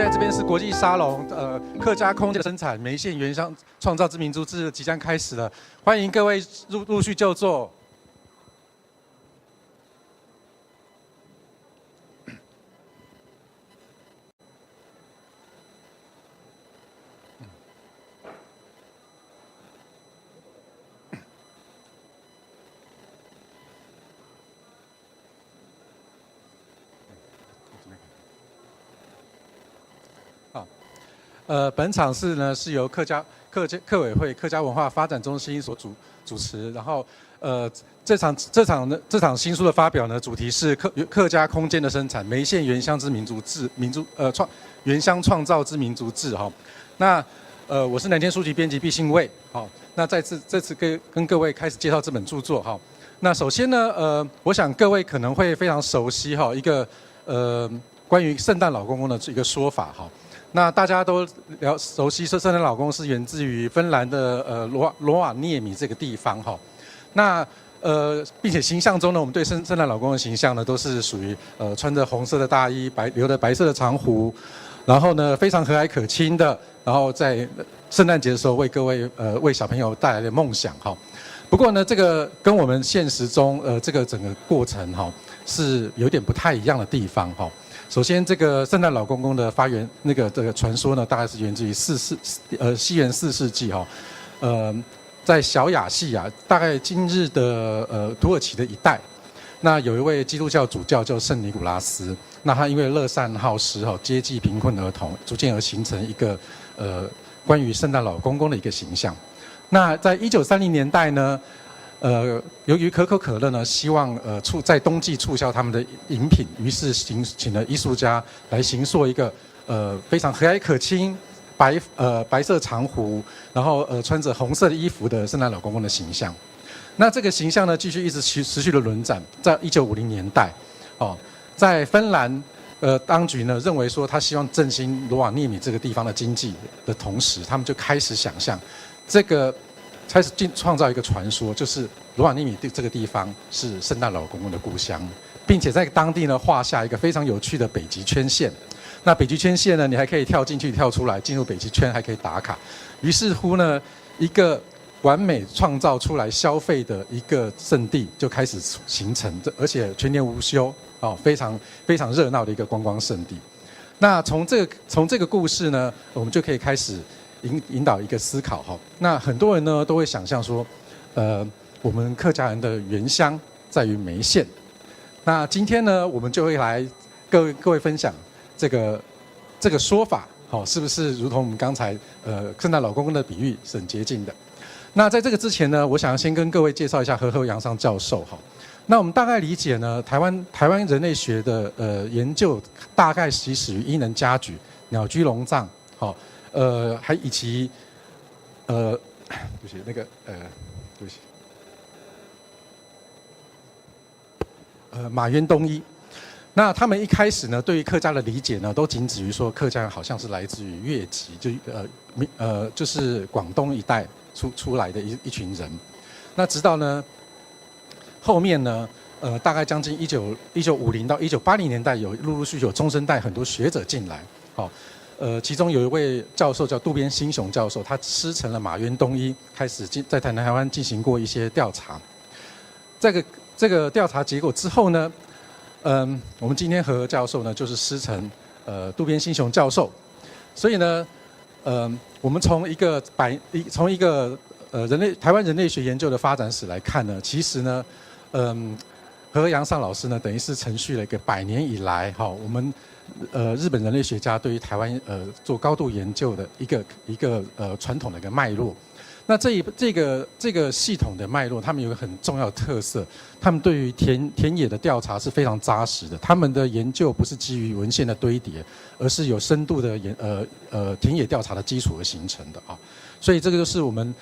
现在这边是国际沙龙，客家空间的生产，梅县原乡创造之民族志即将开始了，欢迎各位陆续就座。本场是呢是由客委会客家文化发展中心所主持，然后这场新书的发表呢，主题是客家空间的生产，梅县原乡之民族志，原乡创造之民族志哈。那我是南天书局编辑毕信卫，好，那这次跟各位开始介绍这本著作哈。那首先呢，我想各位可能会非常熟悉哈一个关于圣诞老公公的一个说法哈。那大家都熟悉说圣诞老公是源自于芬兰的罗瓦涅米这个地方哈。那并且形象中呢，我们对圣诞老公的形象呢，都是属于穿着红色的大衣，留着白色的长胡，然后呢非常和蔼可亲的，然后在圣诞节的时候为各位为小朋友带来的梦想哈。不过呢，这个跟我们现实中这个整个过程哈是有点不太一样的地方哈。首先，这个圣诞老公公的发源，这个传说呢，大概是源自于西元4世纪哈，在小亚细亚，大概今日的土耳其的一带，那有一位基督教主教叫圣尼古拉斯，那他因为乐善好施哈，接济贫困儿童，逐渐而形成一个关于圣诞老公公的一个形象。那在1930年代呢，由于可口可乐呢希望在冬季促销他们的饮品，于是请了艺术家来形塑一个非常和蔼可亲、白色长胡，然后穿着红色的衣服的圣诞老公公的形象。那这个形象呢，继续一直持续的轮转，在1950年代，在芬兰当局呢认为说他希望振兴罗瓦涅米这个地方的经济的同时，他们就开始想象开始创造一个传说，就是罗瓦涅米这个地方是圣诞老公公的故乡，并且在当地呢画下一个非常有趣的北极圈线。那北极圈线呢，你还可以跳进去、跳出来，进入北极圈还可以打卡。于是乎呢，一个完美创造出来消费的一个圣地就开始形成，而且全年无休非常非常热闹的一个观光圣地。那从这个故事呢，我们就可以开始引导一个思考哈。那很多人呢都会想象说，我们客家人的原乡在于梅县。那今天呢，我们就会来各位分享这个说法，是不是如同我们刚才圣诞老公公的比喻是很接近的？那在这个之前呢，我想要先跟各位介绍一下何杨尚教授哈。那我们大概理解呢，台湾人类学的研究大概起始于伊能家矩、鸟居龙藏，还以及对不起对不起马渊东一。那他们一开始呢，对于客家的理解呢，都仅止于说客家人好像是来自于越籍，就是广东一带出来的一群人。那直到呢后面呢，大概将近1950到1980年代，有陆续有中生代很多学者进来，其中有一位教授叫渡边新雄教授，他师承了马渊东一，开始在台湾进行过一些调查。这个调查结果之后呢，我们今天何教授呢，就是师承渡边新雄教授，所以呢，我们从一个台湾人类学研究的发展史来看呢，其实呢，何杨尚老师呢，等于是承续了一个100年以来我们日本人类学家对于台湾做高度研究的一个传统的一个脉络。那这个系统的脉络，他们有一个很重要的特色，他们对于田野的调查是非常扎实的。他们的研究不是基于文献的堆叠，而是有深度的田野调查的基础而形成的啊。所以这个就是我们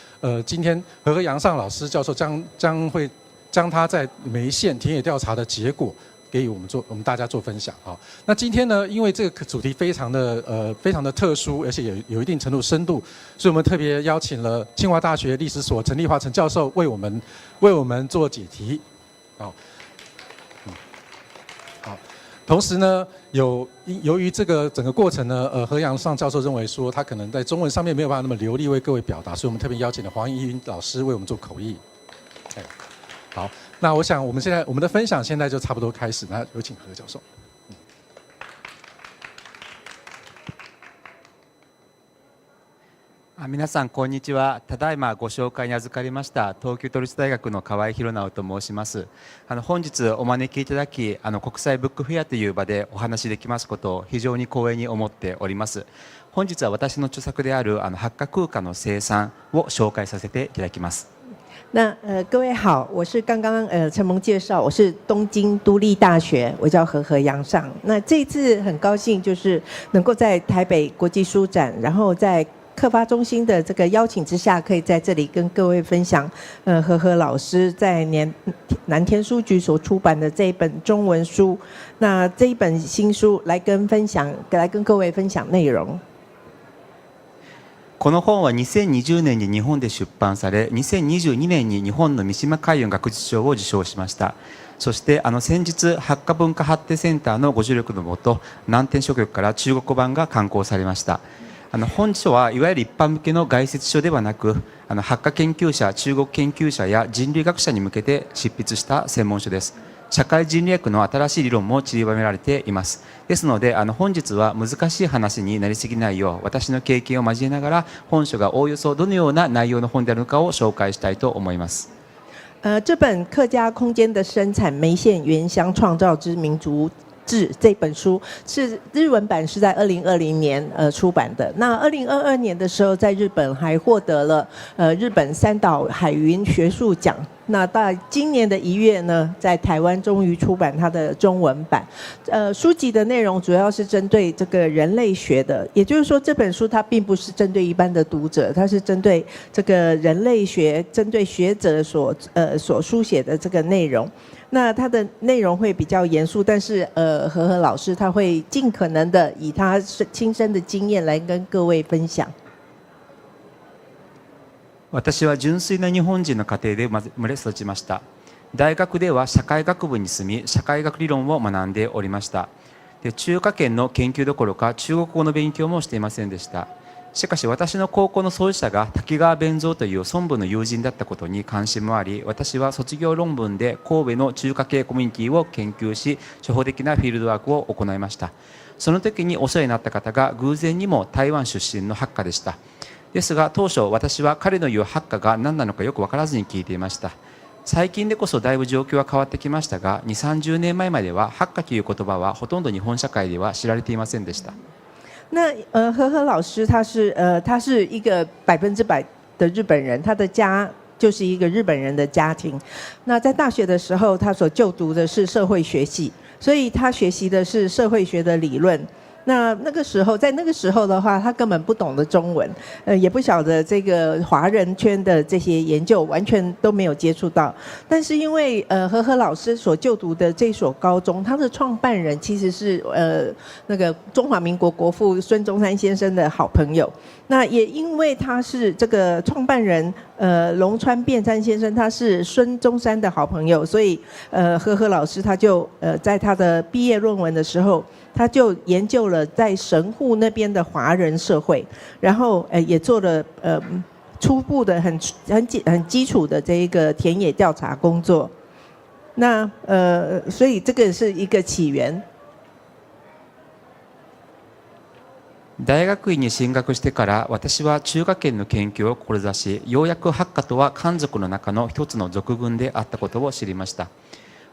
今天何杨尚老师教授将会将他在梅县田野调查的结果给予我们大家做分享啊。那今天呢，因为这个主题非常的特殊，而且有一定程度深度，所以我们特别邀请了清华大学历史所陈立华陈教授为我们做解题。好，同时呢，由于这个整个过程呢，何阳上教授认为说他可能在中文上面没有办法那么流利为各位表达，所以我们特别邀请了黄怡云老师为我们做口译。好，那我想我们的分享现在就差不多开始，那有请何教授。皆さんこんにちは。ただいまご紹介に預かりました東京都立大学の河合弘直と申します。本日お招きいただき、国際ブックフェアという場でお話しできますことを非常に光栄に思っております。本日は私の著作である八角空間の生産を紹介させていただきます。那各位好，我是刚刚承蒙介绍，我是东京都立大学，我叫何阳上。那这一次很高兴，就是能够在台北国际书展，然后在客发中心的这个邀请之下，可以在这里跟各位分享何老师在南天书局所出版的这一本中文书。那这一本新书来跟各位分享内容。この本は2020年に日本で出版され、2022年に日本の三島海運学術賞を受賞しました。そして先日、八花文化発展センターのご助力のもと、南天書局から中国版が刊行されました。本書はいわゆる一般向けの概説書ではなく、八花研究者、中国研究者や人類学者に向けて執筆した専門書です。社会人類学の新しい理論も散りばめられています。ですので本日は難しい話になりすぎないよう、私の経験を交えながら本書がおおよそどのような内容の本であるのかを紹介したいと思います。这本客家空间的生产梅县原乡创造之民族志这本书是日文版，是在2020年出版的。那2022年的时候，在日本还获得了日本三岛海云学术奖。那到今年的1月呢，在台湾终于出版它的中文版。书籍的内容主要是针对这个人类学的，也就是说这本书它并不是针对一般的读者，它是针对这个人类学，针对学者所书写的这个内容。那它的内容会比较严肃，但是何老师他会尽可能的以他亲身的经验来跟各位分享。私は純粋な日本人の家庭で生まれ育ちました。大学では社会学部に進み、社会学理論を学んでおりました。で、中華圏の研究どころか中国語の勉強もしていませんでした。しかし私の高校の創始者が滝川弁蔵という孫武の友人だったことに関心もあり、私は卒業論文で神戸の中華系コミュニティを研究し、初歩的なフィールドワークを行いました。その時にお世話になった方が偶然にも台湾出身のハッカでした。ですが当初私は彼の言うハッカが何なのかよく分からずに聞いていました。最近でこそだいぶ状況は変わってきましたが、2、30年前まではハッカという言葉はほとんど日本社会では知られていませんでした。那何老师他是一个100%的日本人，他的家就是一个日本人的家庭。那在大学的时候，他所就读的是社会学系，所以他学习的是社会学的理论。那个时候，在那个时候的话，他根本不懂得中文，也不晓得这个华人圈的这些研究，完全都没有接触到。但是因为何老师所就读的这所高中，他的创办人其实是那个中华民国国父孙中山先生的好朋友。那也因为他是这个创办人龙川变山先生，他是孙中山的好朋友，所以何老师他就在他的毕业论文的时候，他就研究了在神户那边的华人社会，然后也做了初步的很基础的这一个田野调查工作。那所以这个是一个起源。大学院に進学してから私は中華圏の研究を志し、ようやくハッカとは漢族の中の一つの族群であったことを知りました。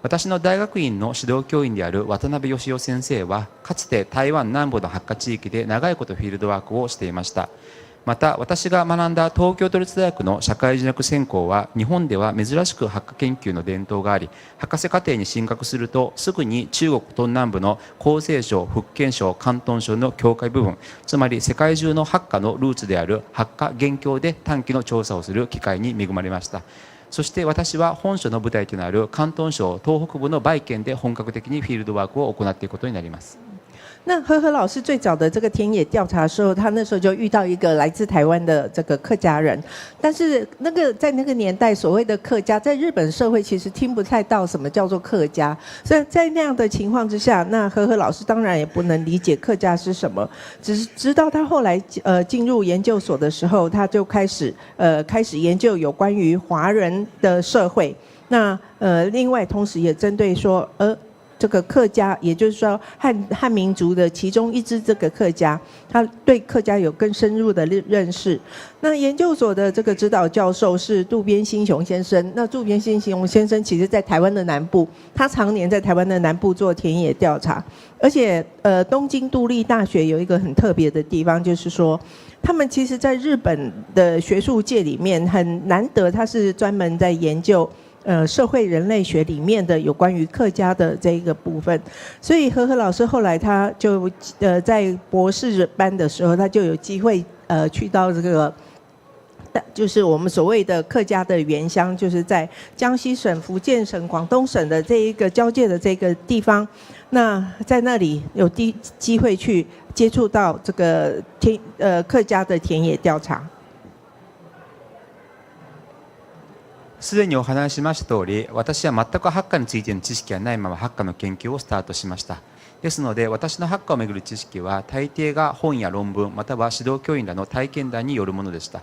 私の大学院の指導教員である渡辺義雄先生はかつて台湾南部のハッカ地域で長いことフィールドワークをしていました。また私が学んだ東京都立大学の社会人学専攻は日本では珍しくハッカ研究の伝統があり、博士課程に進学するとすぐに中国東南部の江西省、福建省、広東省の境界部分、つまり世界中のハッカのルーツであるハッカ元郷で短期の調査をする機会に恵まれました。そして私は本書の舞台となる広東省東北部の梅県で本格的にフィールドワークを行っていくことになります。那和和老师最早的这个田野调查的时候，他那时候就遇到一个来自台湾的这个客家人，但是在那个年代，所谓的客家，在日本社会其实听不太到什么叫做客家，所以在那样的情况之下，那和和老师当然也不能理解客家是什么，只是直到他后来进入研究所的时候，他就开始研究有关于华人的社会，那另外同时也针对说这个客家，也就是说汉民族的其中一支这个客家，他对客家有更深入的认识。那研究所的这个指导教授是渡边新雄先生。那渡边新雄先生其实在台湾的南部，他常年在台湾的南部做田野调查，而且东京都立大学有一个很特别的地方，就是说他们其实在日本的学术界里面很难得，他是专门在研究社会人类学里面的有关于客家的这一个部分，所以和和老师后来他就在博士班的时候，他就有机会去到这个就是我们所谓的客家的原乡，就是在江西省、福建省、广东省的这一个交界的这个地方，那在那里有机会去接触到这个客家的田野调查。すでにお話ししました通り、私は全くハッカについての知識がないままハッカの研究をスタートしました。ですので、私のハッカをめぐる知識は大抵が本や論文または指導教員らの体験談によるものでした。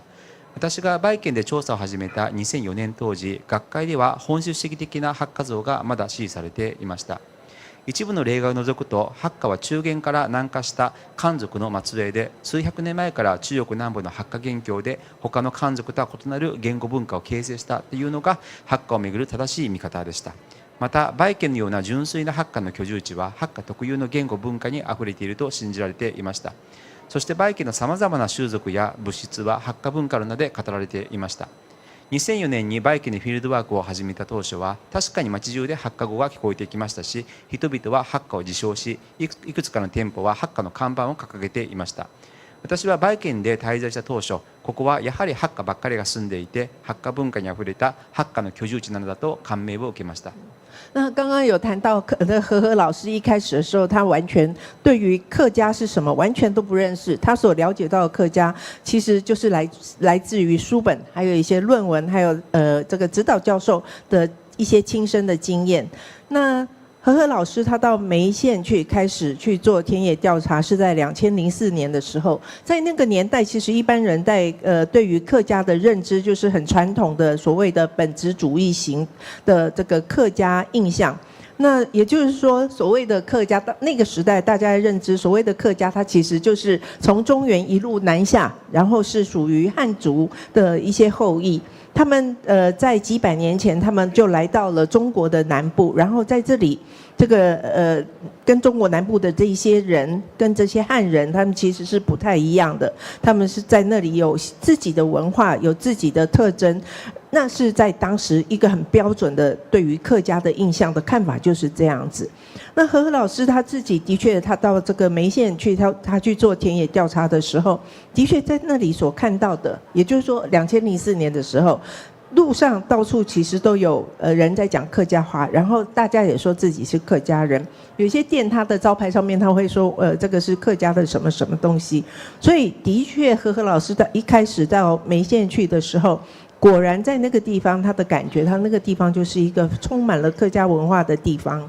私がバイケンで調査を始めた2004年当時、学会では本質主義的なハッカ像がまだ支持されていました。一部の例外を除くと、ハッカは中原から南下した漢族の末裔で、数百年前から中国南部のハッカ元郷で他の漢族とは異なる言語文化を形成したというのがハッカをめぐる正しい見方でした。またバイケンのような純粋なハッカの居住地はハッカ特有の言語文化にあふれていると信じられていました。そしてバイケンのさまざまな習俗や物質はハッカ文化の名で語られていました。2004年にバイケンでフィールドワークを始めた当初は、確かに街中でハッカ語が聞こえてきましたし、人々はハッカを自称し、いくつかの店舗はハッカの看板を掲げていました。私はバイケンで滞在した当初、ここはやはりハッカばっかりが住んでいて、ハッカ文化にあふれたハッカの居住地なのだと感銘を受けました。那刚刚有谈到和和老师一开始的时候，他完全对于客家是什么完全都不认识，他所了解到的客家其实就是来自于书本，还有一些论文，还有这个指导教授的一些亲身的经验。那和和老师他到梅县开始去做田野调查，是在2004年的时候。在那个年代，其实一般人对于客家的认知就是很传统的所谓的本质主义型的这个客家印象。那也就是说，所谓的客家，那个时代大家的认知，所谓的客家，它其实就是从中原一路南下，然后是属于汉族的一些后裔。他们在几百年前，他们就来到了中国的南部，然后在这里，这个跟中国南部的这一些人，跟这些汉人，他们其实是不太一样的。他们是在那里有自己的文化，有自己的特征。那是在当时一个很标准的对于客家的印象的看法就是这样子。那和和老师他自己的确，他到这个梅县去，他去做田野调查的时候，的确在那里所看到的，也就是说2004年的时候，路上到处其实都有人在讲客家话，然后大家也说自己是客家人。有些店他的招牌上面他会说这个是客家的什么什么东西。所以的确和和老师在一开始到梅县去的时候，果然在那个地方他的感觉，他那个地方就是一个充满了客家文化的地方。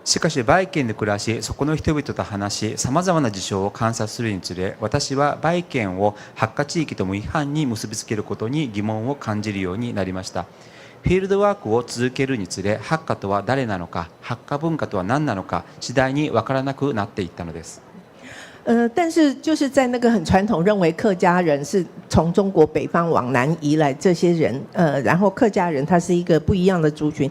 しかしバイケンで暮らし、そこの人々と話し、さまざまな事象を観察するにつれ、私はバイケンをハッカ地域と無違反に結びつけることに疑問を感じるようになりました。フィールドワークを続けるにつれ、ハッカとは誰なのか、ハッカ文化とは何なのか、次第に分からなくなっていったのです。但是就是在那个很传统认为客家人是从中国北方往南移来这些人，然后客家人他是一个不一样的族群，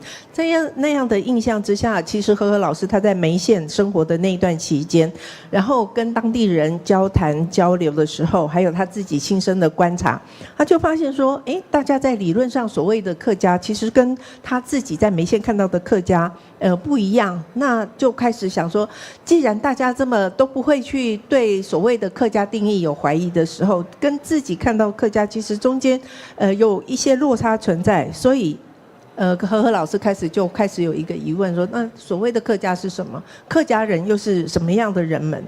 那样的印象之下，其实和和老师他在梅县生活的那一段期间，然后跟当地人交谈交流的时候，还有他自己亲身的观察，他就发现说，大家在理论上所谓的客家，其实跟他自己在梅县看到的客家不一样，那就开始想说，既然大家这么都不会去对所谓的客家定义有怀疑的时候，跟自己看到客家其实中间有一些落差存在，所以和和老师开始有一个疑问说，那所谓的客家是什么？客家人又是什么样的人们？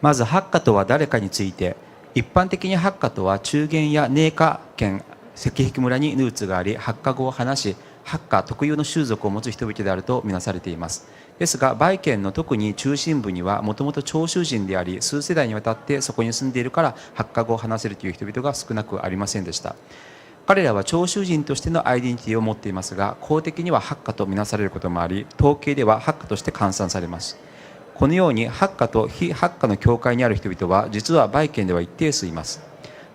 まずハッカとは誰かについて、一般的にハッカとは中原や寧夏県石壁村にルーツがあり、ハッカ語を話し、ハッカ特有の習俗を持つ人々であるとみなされています。ですが、バイ県の特に中心部にはもともと長州人であり、数世代にわたってそこに住んでいるからハッカ語を話せるという人々が少なくありませんでした。彼らは長州人としてのアイデンティティを持っていますが、公的にはハッカとみなされることもあり、統計ではハッカとして換算されます。このようにハッカと非ハッカの境界にある人々は実はバイ県では一定数います。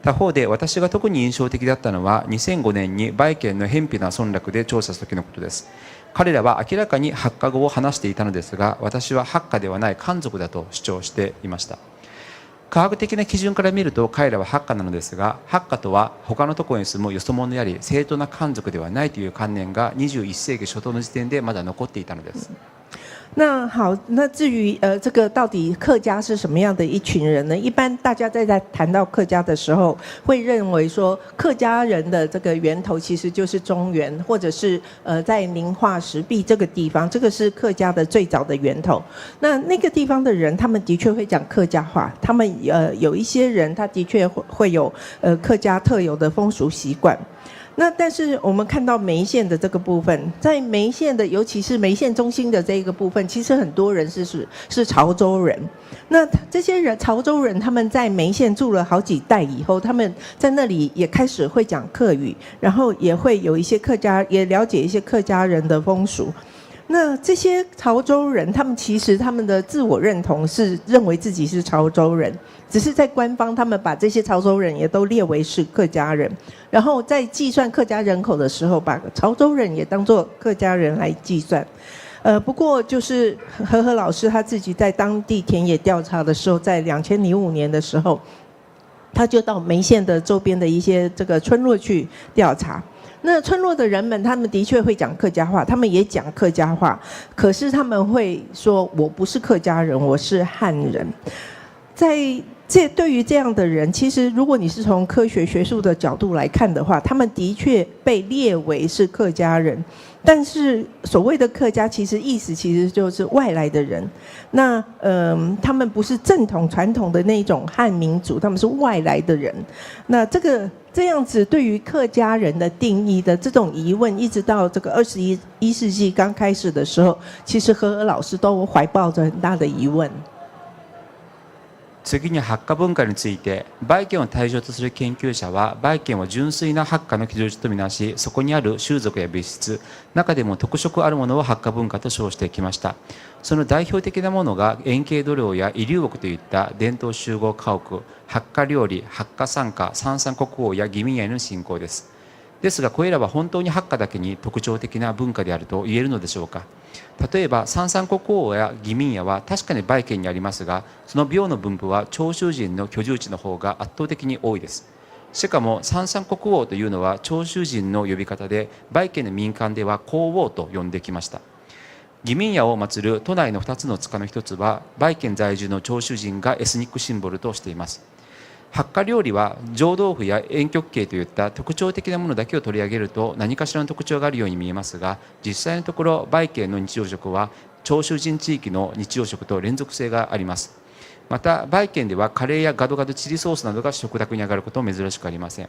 他方で私が特に印象的だったのは2005年にバイ県の偏僻な村落で調査した時のことです。彼らは明らかにハッカ語を話していたのですが、私はハッカではない漢族だと主張していました。科学的な基準から見ると彼らはハッカなのですが、ハッカとは他のところに住むよそ者であり正当な漢族ではないという観念が21世紀初頭の時点でまだ残っていたのです。那好，那至于这个到底客家是什么样的一群人呢？一般大家在谈到客家的时候，会认为说客家人的这个源头其实就是中原，或者是在宁化石壁这个地方，这个是客家的最早的源头。那个地方的人，他们的确会讲客家话，他们有一些人他的确会有客家特有的风俗习惯。那但是我们看到梅县的这个部分，在梅县的，尤其是梅县中心的这个部分，其实很多人是潮州人。那这些人潮州人，他们在梅县住了好几代以后，他们在那里也开始会讲客语，然后也会有一些客家，也了解一些客家人的风俗。那这些潮州人，他们其实他们的自我认同是认为自己是潮州人，只是在官方他们把这些潮州人也都列为是客家人，然后在计算客家人口的时候，把潮州人也当作客家人来计算。不过就是和和老师他自己在当地田野调查的时候，在2005年的时候，他就到梅县的周边的一些这个村落去调查。那村落的人们，他们的确会讲客家话，他们也讲客家话，可是他们会说：“我不是客家人，我是汉人。”对于这样的人，其实如果你是从科学学术的角度来看的话，他们的确被列为是客家人。但是所谓的客家，意思其实就是外来的人。那他们不是正统传统的那种汉民族，他们是外来的人。那这样子对于客家人的定义的这种疑问，一直到这个21世纪刚开始的时候，其实和和老师都怀抱着很大的疑问。次にハッカ文化について、バイ県を対象とする研究者はバイ県を純粋なハッカの居住地とみなし、そこにある習俗や物質、中でも特色あるものをハッカ文化と称してきました。その代表的なものが円形土壌や遺留木といった伝統集合家屋、ハッカ料理、ハッカ参加、三々国王や義民への信仰です。ですがこれらは本当にハッカだけに特徴的な文化であると言えるのでしょうか。例えば三々国王や義民屋は確かにバイ県にありますが、その廟の分布は長州人の居住地の方が圧倒的に多いです。しかも三々国王というのは長州人の呼び方で、バイ県の民間では公王と呼んできました。義民屋を祀る都内の2つの塚の1つはバイ県在住の長州人がエスニックシンボルとしています。ハッカ料理は上豆腐や遠曲形といった特徴的なものだけを取り上げると何かしらの特徴があるように見えますが、実際のところバイ県の日常食は長州人地域の日常食と連続性があります。またバイ県ではカレーやガドガドチリソースなどが食卓に上がることも珍しくありません。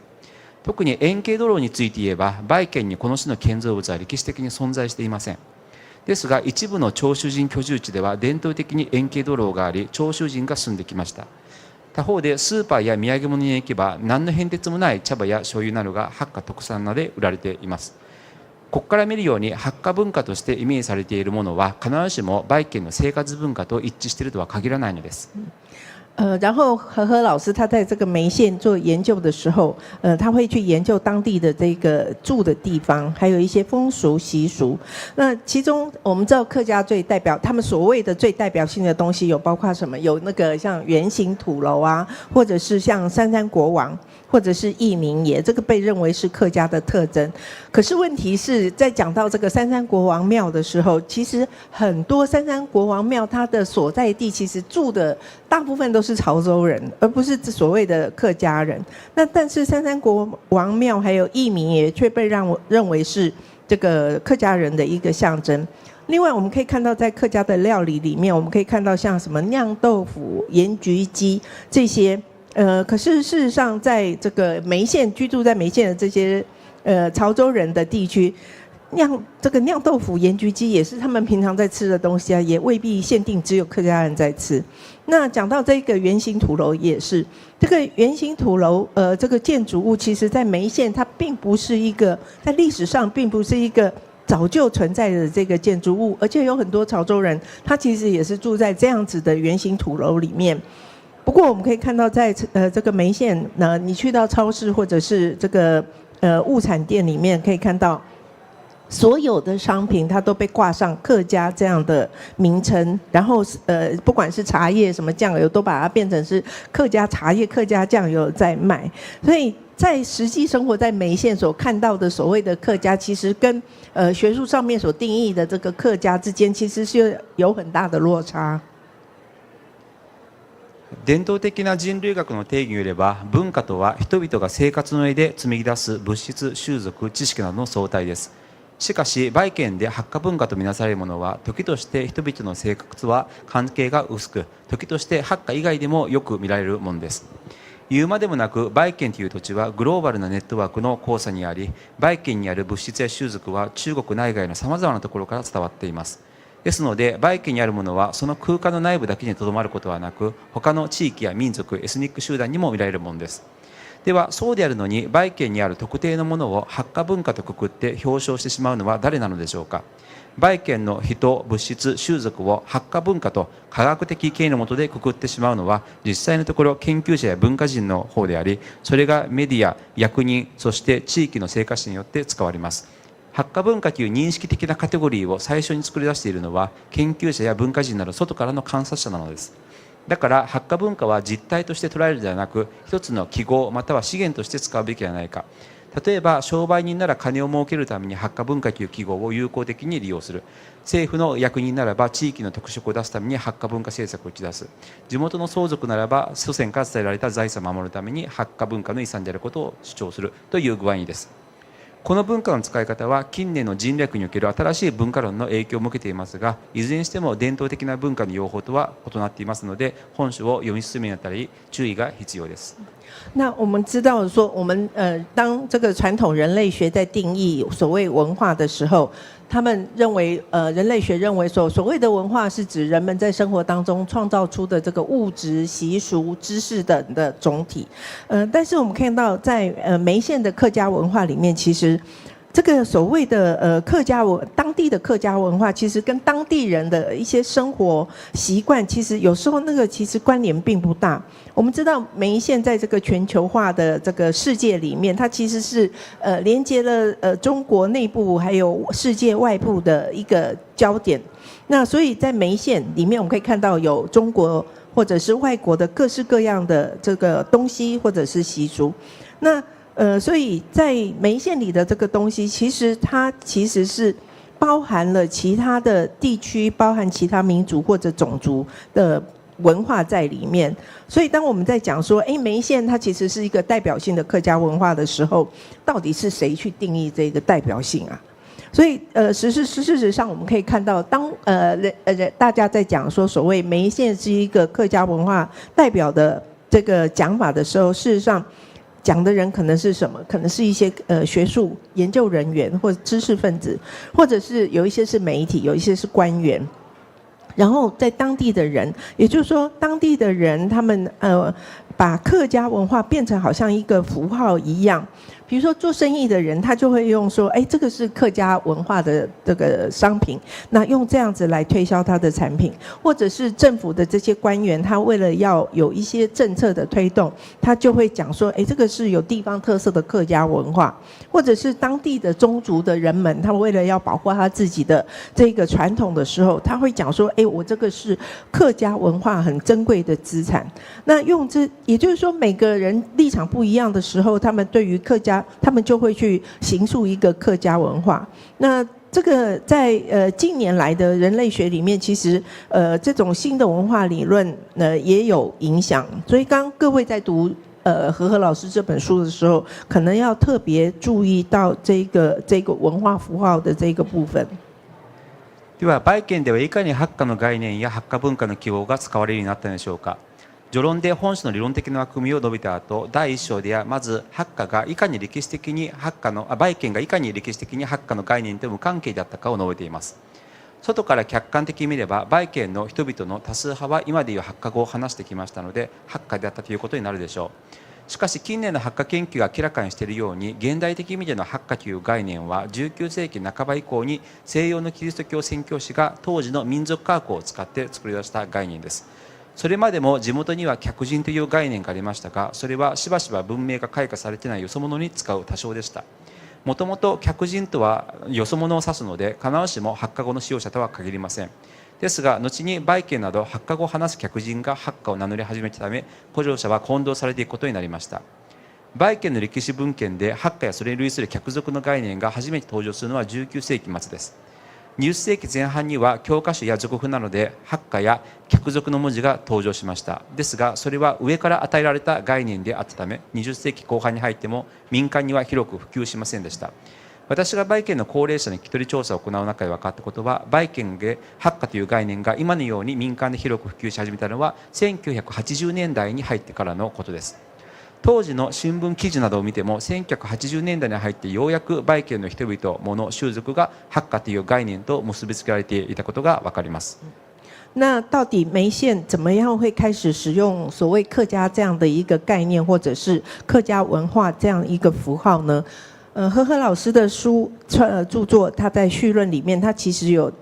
特に円形土壌について言えば、バイ県にこの種の建造物は歴史的に存在していません。ですが一部の長州人居住地では伝統的に円形土壌があり、長州人が住んできました。他方でスーパーや土産物に行けば何の変哲もない茶葉や醤油などがハッカ特産などで売られています。ここから見るようにハッカ文化としてイメージされているものは必ずしもバイ県の生活文化と一致しているとは限らないのです。然后和和老师他在这个梅县做研究的时候，他会去研究当地的这个住的地方，还有一些风俗习俗。那其中我们知道客家他们所谓的最代表性的东西有包括什么？有那个像圆形土楼啊，或者是像三山国王。或者是义民爷，这个被认为是客家的特征。可是问题是在讲到这个三山国王庙的时候，其实很多三山国王庙它的所在地其实住的大部分都是潮州人，而不是所谓的客家人。那但是三山国王庙还有义民爷却被认为是这个客家人的一个象征。另外我们可以看到在客家的料理里面，我们可以看到像什么酿豆腐、盐焗鸡这些。可是事实上，在这个梅县居住在梅县的这些潮州人的地区，酿豆腐、盐焗鸡也是他们平常在吃的东西啊，也未必限定只有客家人在吃。那讲到这个圆形土楼也是，这个圆形土楼这个建筑物，其实在梅县它并不是一个在历史上并不是一个早就存在的这个建筑物，而且有很多潮州人他其实也是住在这样子的圆形土楼里面。不过我们可以看到在这个梅县你去到超市或者是这个物产店里面，可以看到所有的商品它都被挂上客家这样的名称，然后不管是茶叶什么酱油都把它变成是客家茶叶、客家酱油在卖。所以在实际生活在梅县所看到的所谓的客家，其实跟学术上面所定义的这个客家之间其实是有很大的落差。伝統的な人類学の定義によれば、文化とは人々が生活の上で紡ぎ出す物質、習俗、知識などの総体です。しかし売県で発火文化とみなされるものは、時として人々の生活は関係が薄く、時として発火以外でもよく見られるものです。言うまでもなく、売県という土地はグローバルなネットワークの交差にあり、売県にある物質や習俗は中国内外のさまざまなところから伝わっています。ですので、売県にあるものはその空間の内部だけにとどまることはなく、他の地域や民族、エスニック集団にも見られるものです。では、そうであるのに、売県にある特定のものを発火文化とくくって表彰してしまうのは誰なのでしょうか。売県の人、物質、習俗を発火文化と科学的経緯の下でくくってしまうのは、実際のところ研究者や文化人の方であり、それがメディア、役人、そして地域の生活者によって使われます。発火文化という認識的なカテゴリーを最初に作り出しているのは、研究者や文化人など外からの観察者なのです。だから発火文化は実体として捉えるのではなく、一つの記号または資源として使うべきではないか。例えば商売人なら金を儲けるために発火文化という記号を有効的に利用する。政府の役人ならば地域の特色を出すために発火文化政策を打ち出す。地元の相続ならば祖先から伝えられた財産を守るために発火文化の遺産であることを主張するという具合にです。この文化の使い方は近年の人略における新しい文化論の影響を受けていますが、いずれにしても伝統的な文化の用法とは異なっていますので、本書を読み進めにあたり注意が必要です。那我们知道说，我们当这个传统人类学在定义所谓文化的时候，他们认为人类学认为说，所谓的文化是指人们在生活当中创造出的这个物质、习俗、知识等的总体。但是我们看到在梅县的客家文化里面，其实这个所谓的当地的客家文化，其实跟当地人的一些生活习惯，其实有时候那个其实关联并不大。我们知道梅县在这个全球化的这个世界里面，它其实是连接了中国内部还有世界外部的一个焦点。那所以在梅县里面，我们可以看到有中国或者是外国的各式各样的这个东西或者是习俗。那所以在梅县里的这个东西，它其实是包含了其他的地区，包含其他民族或者种族的文化在里面。所以当我们在讲说，梅县它其实是一个代表性的客家文化的时候，到底是谁去定义这个代表性啊？所以事实上我们可以看到，当大家在讲说所谓梅县是一个客家文化代表的这个讲法的时候，事实上讲的人可能是什么？可能是一些学术研究人员或者知识分子，或者是有一些是媒体，有一些是官员。然后在当地的人，也就是说当地的人他们把客家文化变成好像一个符号一样。比如说做生意的人，他就会用说，这个是客家文化的这个商品，那用这样子来推销他的产品，或者是政府的这些官员，他为了要有一些政策的推动，他就会讲说，这个是有地方特色的客家文化，或者是当地的宗族的人们，他为了要保护他自己的这个传统的时候，他会讲说，我这个是客家文化很珍贵的资产。那用也就是说，每个人立场不一样的时候，他们对于客家，他们就会去形塑一个客家文化。那这个在近年来的人类学里面，其实这种新的文化理论也有影响。所以刚各位在读和老师这本书的时候，可能要特别注意到这个文化符号的这个部分。ではバイケンではいかにハッカの概念やハッカ文化の記号が使われるようになったのでしょうか。序論で本書の理論的な枠組みを述べた後、第1章ではまずハッカがいかに歴史的にバイケンがいかに歴史的にハッカの概念と無関係だったかを述べています。外から客観的に見ればバイケンの人々の多数派は今でいうハッカ語を話してきましたので、ハッカであったということになるでしょう。しかし近年のハッカ研究が明らかにしているように、現代的意味でのハッカという概念は19世紀半ば以降に西洋のキリスト教宣教師が当時の民族科学を使って作り出した概念です。それまでも地元には客人という概念がありましたが、それはしばしば文明が開花されていないよそ者に使う多称でした。もともと客人とはよそ者を指すので、必ずしもハッカ語の使用者とは限りません。ですが後にバイケンなどハッカ語を話す客人がハッカを名乗り始めたため、古城者は混同されていくことになりました。バイケンの歴史文献でハッカやそれに類する客属の概念が初めて登場するのは19世紀末です。20世紀前半には教科書や俗譜などでハッカや客属の文字が登場しました。ですがそれは上から与えられた概念であったため、20世紀後半に入っても民間には広く普及しませんでした。私がバイケンの高齢者の聞き取り調査を行う中で分かったことは、バイケンでハッカという概念が今のように民間で広く普及し始めたのは1980年代に入ってからのことです。当時の新聞記事などを見ても、1980年代に入ってようやくバイケンの人々、物、習俗がハッカという概念と結びつけられていたことが分かります。那到底梅县怎么样会开始使用所谓客家这样的一个概念，或者是客家文化这样一个符号呢？和老师的书著作，他在序论里面，他其实有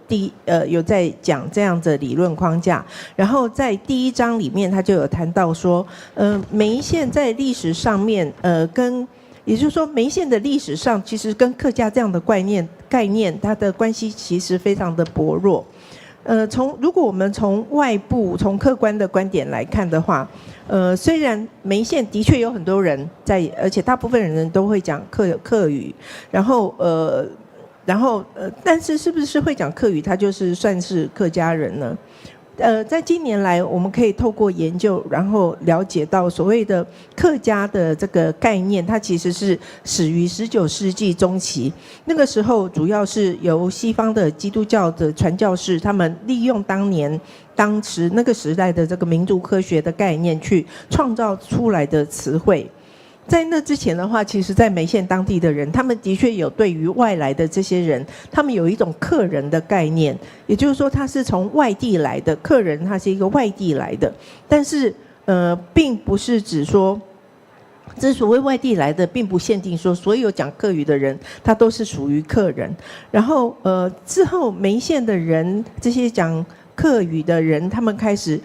在讲这样的理论框架。然后在第1章里面，他就有谈到说，梅县在历史上面，也就是说梅县的历史上，其实跟客家这样的概念，它的关系其实非常的薄弱。如果我们从外部、从客观的观点来看的话，虽然梅县的确有很多人在，而且大部分人都会讲客语，然后但是是不是会讲客语，他就是算是客家人呢？在近年来，我们可以透过研究，然后了解到所谓的客家的这个概念，它其实是始于19世纪中期。那个时候，主要是由西方的基督教的传教士，他们利用当时那个时代的这个民族科学的概念，去创造出来的词汇。在那之前的话，其实在梅县当地的人，他们的确有对于外来的这些人，他们有一种客人的概念，也就是说他是从外地来的客人，他是一个外地来的，但是并不是指说，这所谓外地来的，并不限定说所有讲客语的人他都是属于客人。然后之后梅县的人，这些讲客语的人，他们开始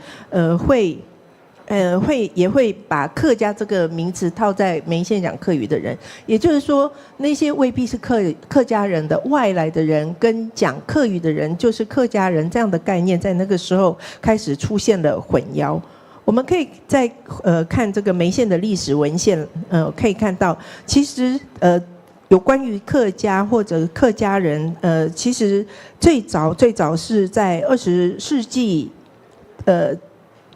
也会把客家这个名词套在梅县讲客语的人，也就是说，那些未必是客家人的外来的人，跟讲客语的人就是客家人这样的概念，在那个时候开始出现了混淆。我们可以在看这个梅县的历史文献，可以看到，其实有关于客家或者客家人，其实最早是在20世纪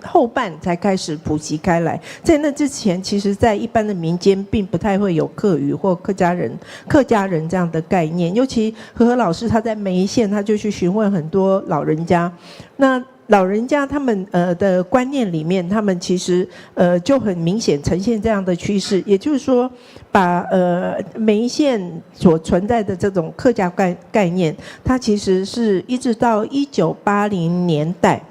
后半才开始普及开来，在那之前，其实在一般的民间并不太会有客语或客家人这样的概念。尤其和老师他在梅县，他就去询问很多老人家，那老人家他们的观念里面，他们其实就很明显呈现这样的趋势，也就是说，把梅县所存在的这种客家概念，它其实是一直到1980年代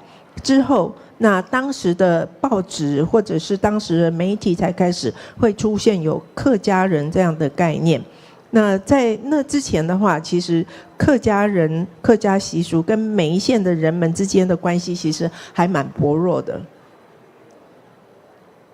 之后。那当时的报纸或者是当时的媒体才开始会出现有客家人这样的概念。那在那之前的话，其实客家人、客家习俗跟梅县的人们之间的关系其实还蛮薄弱的。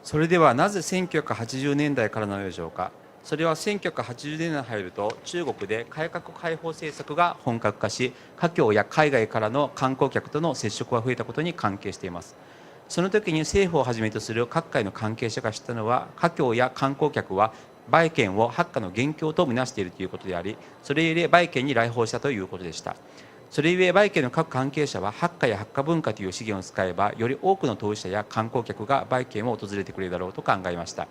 それではなぜ1980年代からなのでしょうか。それは1980年代に入ると中国で改革開放政策が本格化し、華僑や海外からの観光客との接触が増えたことに関係しています。その時に政府をはじめとする各界の関係者が知ったのは、華僑や観光客はバイ県をハッカの元凶とみなしているということであり、それゆえバイ県に来訪したということでした。それゆえバイ県の各関係者はハッカやハッカ文化という資源を使えば、より多くの当事者や観光客がバイ県を訪れてくれるだろうと考えました。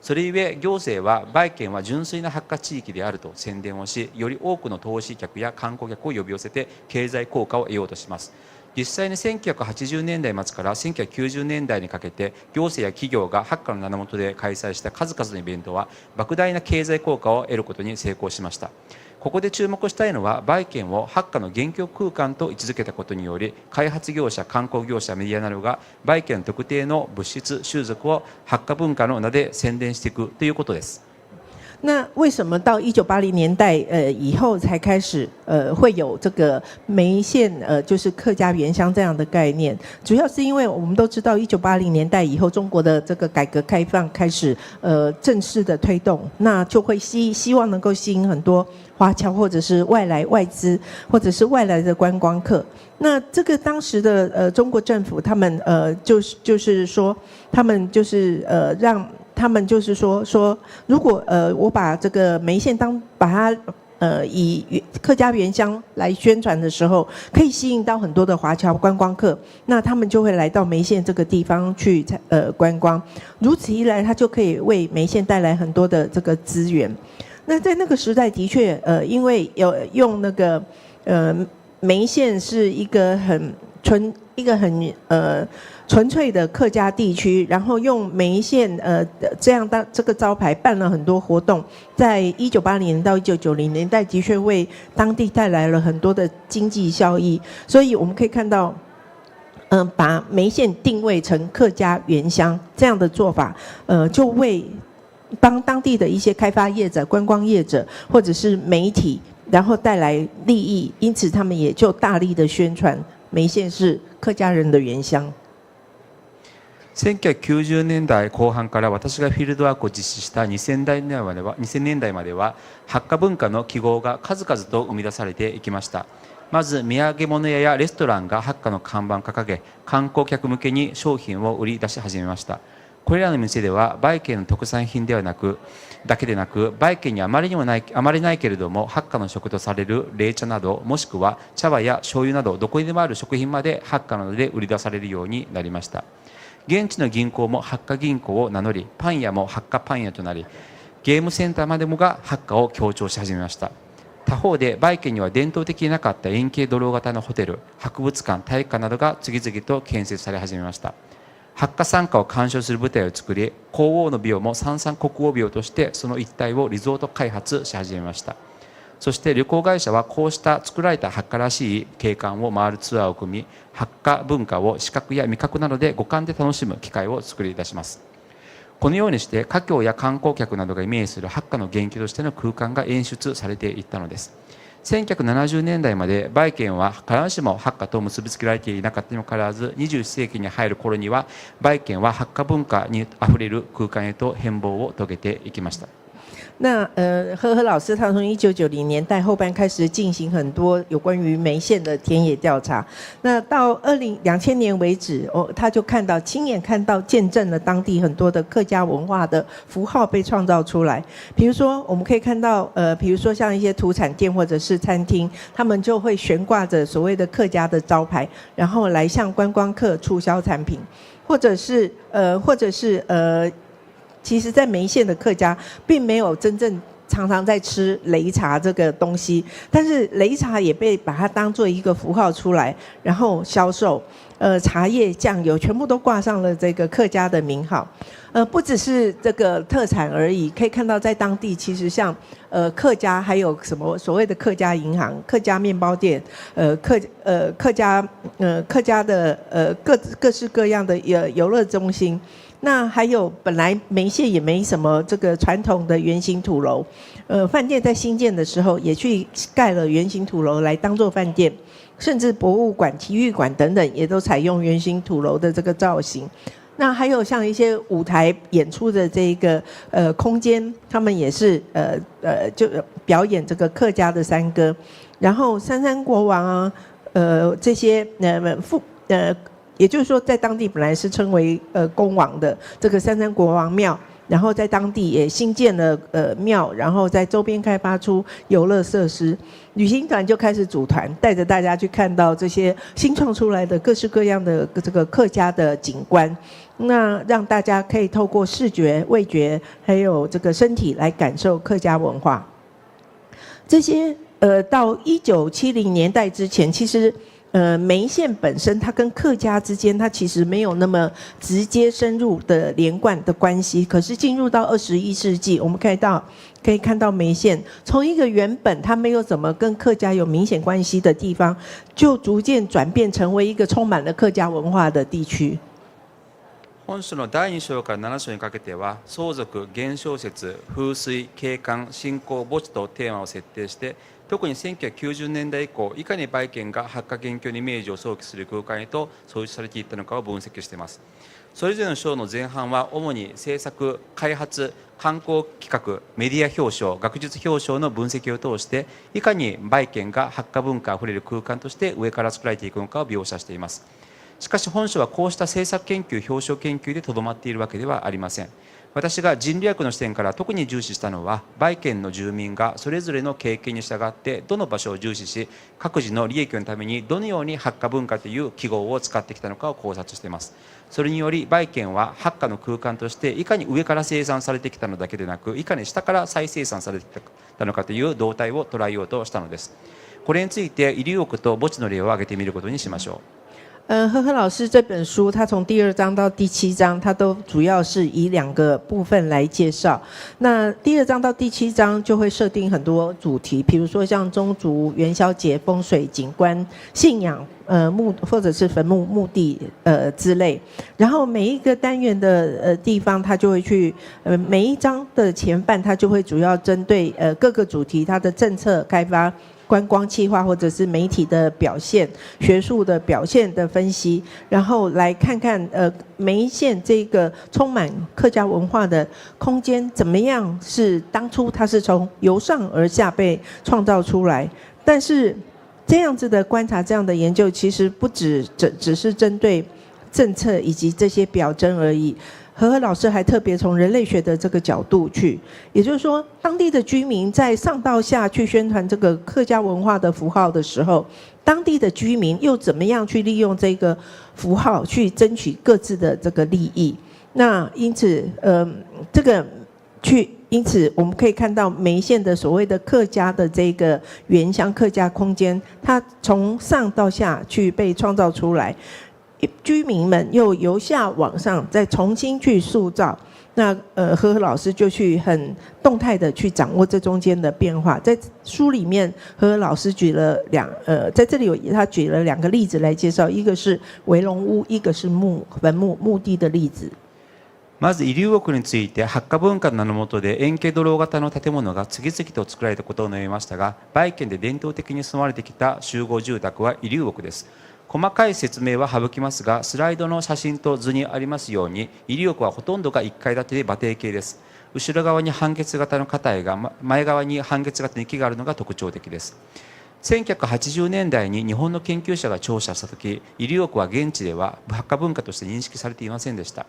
それゆえ行政はバイ県は純粋なハッカ地域であると宣伝をし、より多くの投資客や観光客を呼び寄せて経済効果を得ようとします。実際に1980年代末から1990年代にかけて、行政や企業がハッカの名の下で開催した数々のイベントは莫大な経済効果を得ることに成功しました。ここで注目したいのは、バイ県をハッカの元凶空間と位置づけたことにより、開発業者、観光業者、メディアなどがバイ県特定の物質、習俗をハッカ文化の名で宣伝していくということです。那为什么到1980年代以后才开始会有这个梅县就是客家原乡这样的概念？主要是因为我们都知道1980年代以后，中国的这个改革开放开始正式的推动，那就会希望能够吸引很多华侨或者是外资或者是外来的观光客。那这个当时的中国政府他们就是说他们就是让他们就是说如果我把这个梅县把它以客家原乡来宣传的时候，可以吸引到很多的华侨观光客，那他们就会来到梅县这个地方去观光，如此一来，它就可以为梅县带来很多的这个资源。那在那个时代的确因为有用那个梅县是一个很纯粹的客家地区，然后用梅县这样的这个招牌办了很多活动，在1980年到1990年代的确为当地带来了很多的经济效益，所以我们可以看到把梅县定位成客家原乡这样的做法就为帮当地的一些开发业者、观光业者或者是媒体然后带来利益，因此他们也就大力的宣传梅县是客家人的原乡。1990年代後半から私がフィールドワークを実施した2000年代まではハッカ文化の記号が数々と生み出されていきました。まず土産物屋やレストランがハッカの看板を掲げ、観光客向けに商品を売り出し始めました。これらの店ではバイ県の特産品だけでなく、バイ県にあまりないけれどもハッカの食とされる冷茶など、もしくは茶葉や醤油などどこにでもある食品までハッカなどで売り出されるようになりました。現地の銀行もハッカ銀行を名乗り、パン屋もハッカパン屋となり、ゲームセンターまでもがハッカを強調し始めました。他方でバイ県には伝統的になかった円形ドロー型のホテル、博物館、体育館などが次々と建設され始めました。ハッカ参加を鑑賞する舞台を作り、皇后の廟も三々国王廟としてその一帯をリゾート開発し始めました。そして旅行会社はこうした作られたハッカらしい景観を回るツアーを組み、ハッカ文化を視覚や味覚などで五感で楽しむ機会を作り出します。このようにして華僑や観光客などがイメージするハッカの元気としての空間が演出されていったのです。1970年代までバイ県は必ずしもハッカと結びつけられていなかったにもかかわらず、21世紀に入る頃にはバイ県はハッカ文化にあふれる空間へと変貌を遂げていきました。那呵呵老师他从1990年代后半开始进行很多有关于梅县的田野调查，那到2000年为止他就亲眼看到见证了当地很多的客家文化的符号被创造出来。比如说我们可以看到比如说像一些土产店或者是餐厅，他们就会悬挂着所谓的客家的招牌，然后来向观光客促销产品，或者是其实在梅县的客家并没有真正常常在吃擂茶这个东西，但是擂茶也被把它当做一个符号出来，然后销售。茶叶、酱油全部都挂上了这个客家的名号。不只是这个特产而已，可以看到在当地其实像客家还有什么所谓的客家银行、客家面包店、客家的各式各样的游乐中心。那还有本来梅县也没什么这个传统的圆形土楼，饭店在新建的时候也去盖了圆形土楼来当做饭店，甚至博物馆、体育馆等等也都采用圆形土楼的这个造型。那还有像一些舞台演出的这个空间，他们也是就表演这个客家的山歌，然后三山国王啊，这些也就是说，在当地本来是称为公王的这个三山国王庙，然后在当地也新建了庙，然后在周边开发出游乐设施，旅行团就开始组团，带着大家去看到这些新创出来的各式各样的这个客家的景观，那让大家可以透过视觉、味觉还有这个身体来感受客家文化。这些到1970年代之前，其实梅县本身它跟客家之间，它其实没有那么直接深入的连贯的关系。可是进入到21世纪，我们可以看到梅县从一个原本它没有怎么跟客家有明显关系的地方，就逐渐转变成为一个充满了客家文化的地区。本書の第2章から7章にかけては相続、現象説、風水、景観、信仰、墓地とテーマを設定して、特に1990年代以降いかに売県が発火研究のイメージを想起する空間へと創出されていったのかを分析しています。それぞれの章の前半は主に制作、開発、観光企画、メディア表彰、学術表彰の分析を通していかに売県が発火文化あふれる空間として上から作られていくのかを描写しています。しかし本書はこうした政策研究、表彰研究でとどまっているわけではありません。私が人類学の視点から特に重視したのは、売県の住民がそれぞれの経験に従ってどの場所を重視し、各自の利益のためにどのように発火文化という記号を使ってきたのかを考察しています。それにより売県は発火の空間としていかに上から生産されてきたのだけでなく、いかに下から再生産されてきたのかという動態を捉えようとしたのです。これについて遺留国と墓地の例を挙げてみることにしましょう。呵呵老师这本书，他从第2章到第7章，他都主要是以2个部分来介绍。那第2章到第7章就会设定很多主题，比如说像宗族、元宵节、风水、景观、信仰、或者是坟墓、墓地之类。然后每一个单元的地方，他就会去每一章的前半，他就会主要针对各个主题，它的政策开发、观光企划或者是媒体的表现、学术的表现的分析，然后来看看梅县这个充满客家文化的空间怎么样是当初它是从由上而下被创造出来，但是这样子的观察、这样的研究，其实不只是针对政策以及这些表征而已。和和老师还特别从人类学的这个角度去，也就是说，当地的居民在上到下去宣传这个客家文化的符号的时候，当地的居民又怎么样去利用这个符号去争取各自的这个利益？那因此，因此我们可以看到梅县的所谓的客家的这个原乡客家空间，它从上到下去被创造出来。居民们又由下往上再重新去塑造，那和和老师就去很动态的去掌握这中间的变化。在书里面，和和老师举了在这里他举了2个例子来介绍，一个是围龙屋，一个是坟墓墓地的例子。まず遺留国について発火文化の名の下で円形土楼型の建物が次々と作られたことを述べましたが、売県で伝統的に住まれてきた集合住宅は遺留国です。細かい説明は省きますが、スライドの写真と図にありますように、遺留国はほとんどが1階建てで馬蹄形です。後ろ側に半月型の片絵が、前側に半月型の木があるのが特徴的です。1980年代に日本の研究者が調査したとき、遺留国は現地では発火文化として認識されていませんでした。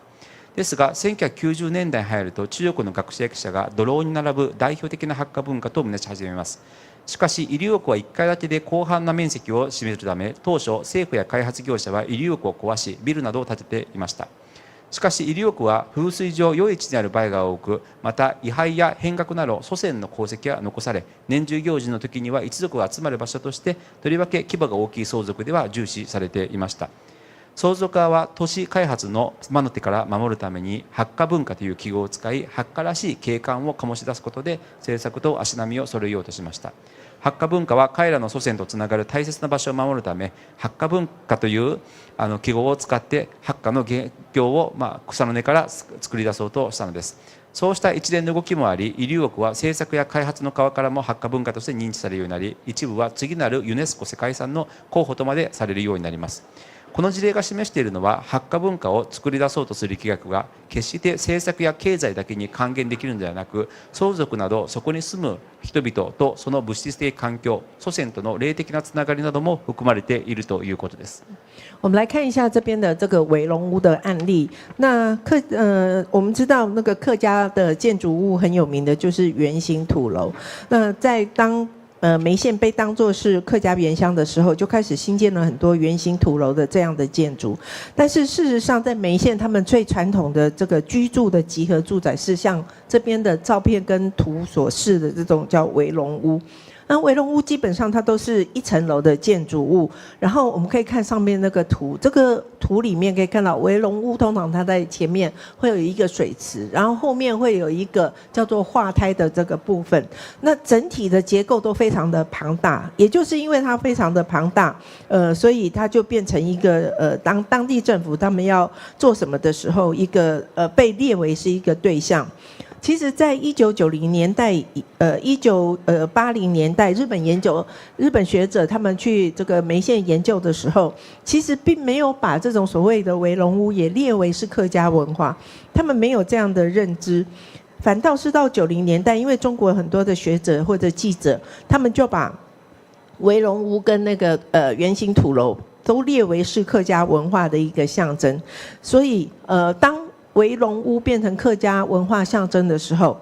ですが、1990年代に入ると中国の学者や記者が土楼に並ぶ代表的な発火文化と見なし始めます。しかし、遺留国は1階建てで広範な面積を占めるため、当初、政府や開発業者は遺留国を壊し、ビルなどを建てていました。しかし、遺留国は風水上良い位置にある場合が多く、また、位牌や変額など祖先の功績が残され、年中行事の時には一族が集まる場所として、とりわけ規模が大きい相続では重視されていました。相続側は都市開発の魔の手から守るために発火文化という記号を使い、発火らしい景観を醸し出すことで政策と足並みを揃えようとしました。発火文化は彼らの祖先とつながる大切な場所を守るため、発火文化という記号を使って発火の元凶を草の根から作り出そうとしたのです。そうした一連の動きもあり、遺留国は政策や開発の側からも発火文化として認知されるようになり、一部は次なるユネスコ世界遺産の候補とまでされるようになります。この事例が示しているのは、発火文化を作り出そうとする力学が決して政策や経済だけに還元できるのではなく、相続などそこに住む人々とその物質的環境、祖先との霊的なつながりなども含まれているということです。我们来看一下这边的这个围龙屋的案例。那我们知道那个客家的建筑物很有名的就是圆形土楼。那在梅县被当作是客家原乡的时候，就开始新建了很多圆形土楼的这样的建筑。但是事实上，在梅县他们最传统的这个居住的集合住宅是像这边的照片跟图所示的这种叫围龙屋。那围龙屋基本上它都是一层楼的建筑物，然后我们可以看上面那个图，这个图里面可以看到围龙屋通常它在前面会有一个水池，然后后面会有一个叫做化胎的这个部分，那整体的结构都非常的庞大，也就是因为它非常的庞大，所以它就变成一个当地政府他们要做什么的时候，一个被列为是一个对象。其实，在1990年代、1980年代，日本学者他们去这个梅县研究的时候，其实并没有把这种所谓的围龙屋也列为是客家文化，他们没有这样的认知。反倒是到90年代，因为中国很多的学者或者记者，他们就把围龙屋跟那个圆形土楼都列为是客家文化的一个象征，所以当围龙屋变成客家文化象征的时候，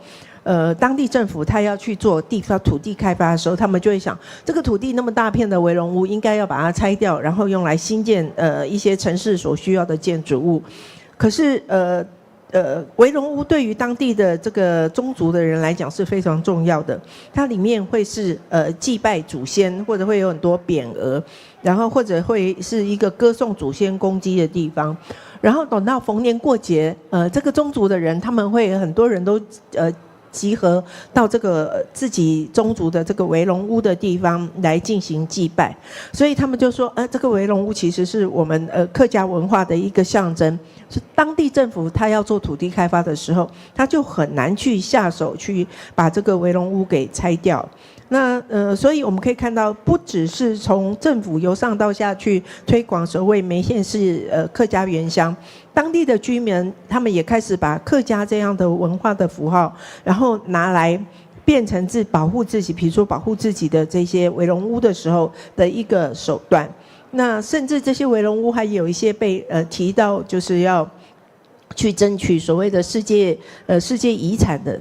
当地政府他要去做地方土地开发的时候，他们就会想，这个土地那么大片的围龙屋，应该要把它拆掉，然后用来新建一些城市所需要的建筑物。可是围龙屋对于当地的这个宗族的人来讲是非常重要的，它里面会是祭拜祖先，或者会有很多匾额，然后或者会是一个歌颂祖先功绩的地方。然后等到逢年过节，这个宗族的人他们会很多人都集合到这个自己宗族的这个围龙屋的地方来进行祭拜，所以他们就说，这个围龙屋其实是我们客家文化的一个象征。是当地政府他要做土地开发的时候，他就很难去下手去把这个围龙屋给拆掉。那所以我们可以看到，不只是从政府由上到下去推广所谓梅县是客家原乡，当地的居民他们也开始把客家这样的文化的符号，然后拿来变成保护自己，比如说保护自己的这些围龙屋的时候的一个手段。那甚至这些围龙屋还有一些被提到，就是要去争取所谓的世界遗产的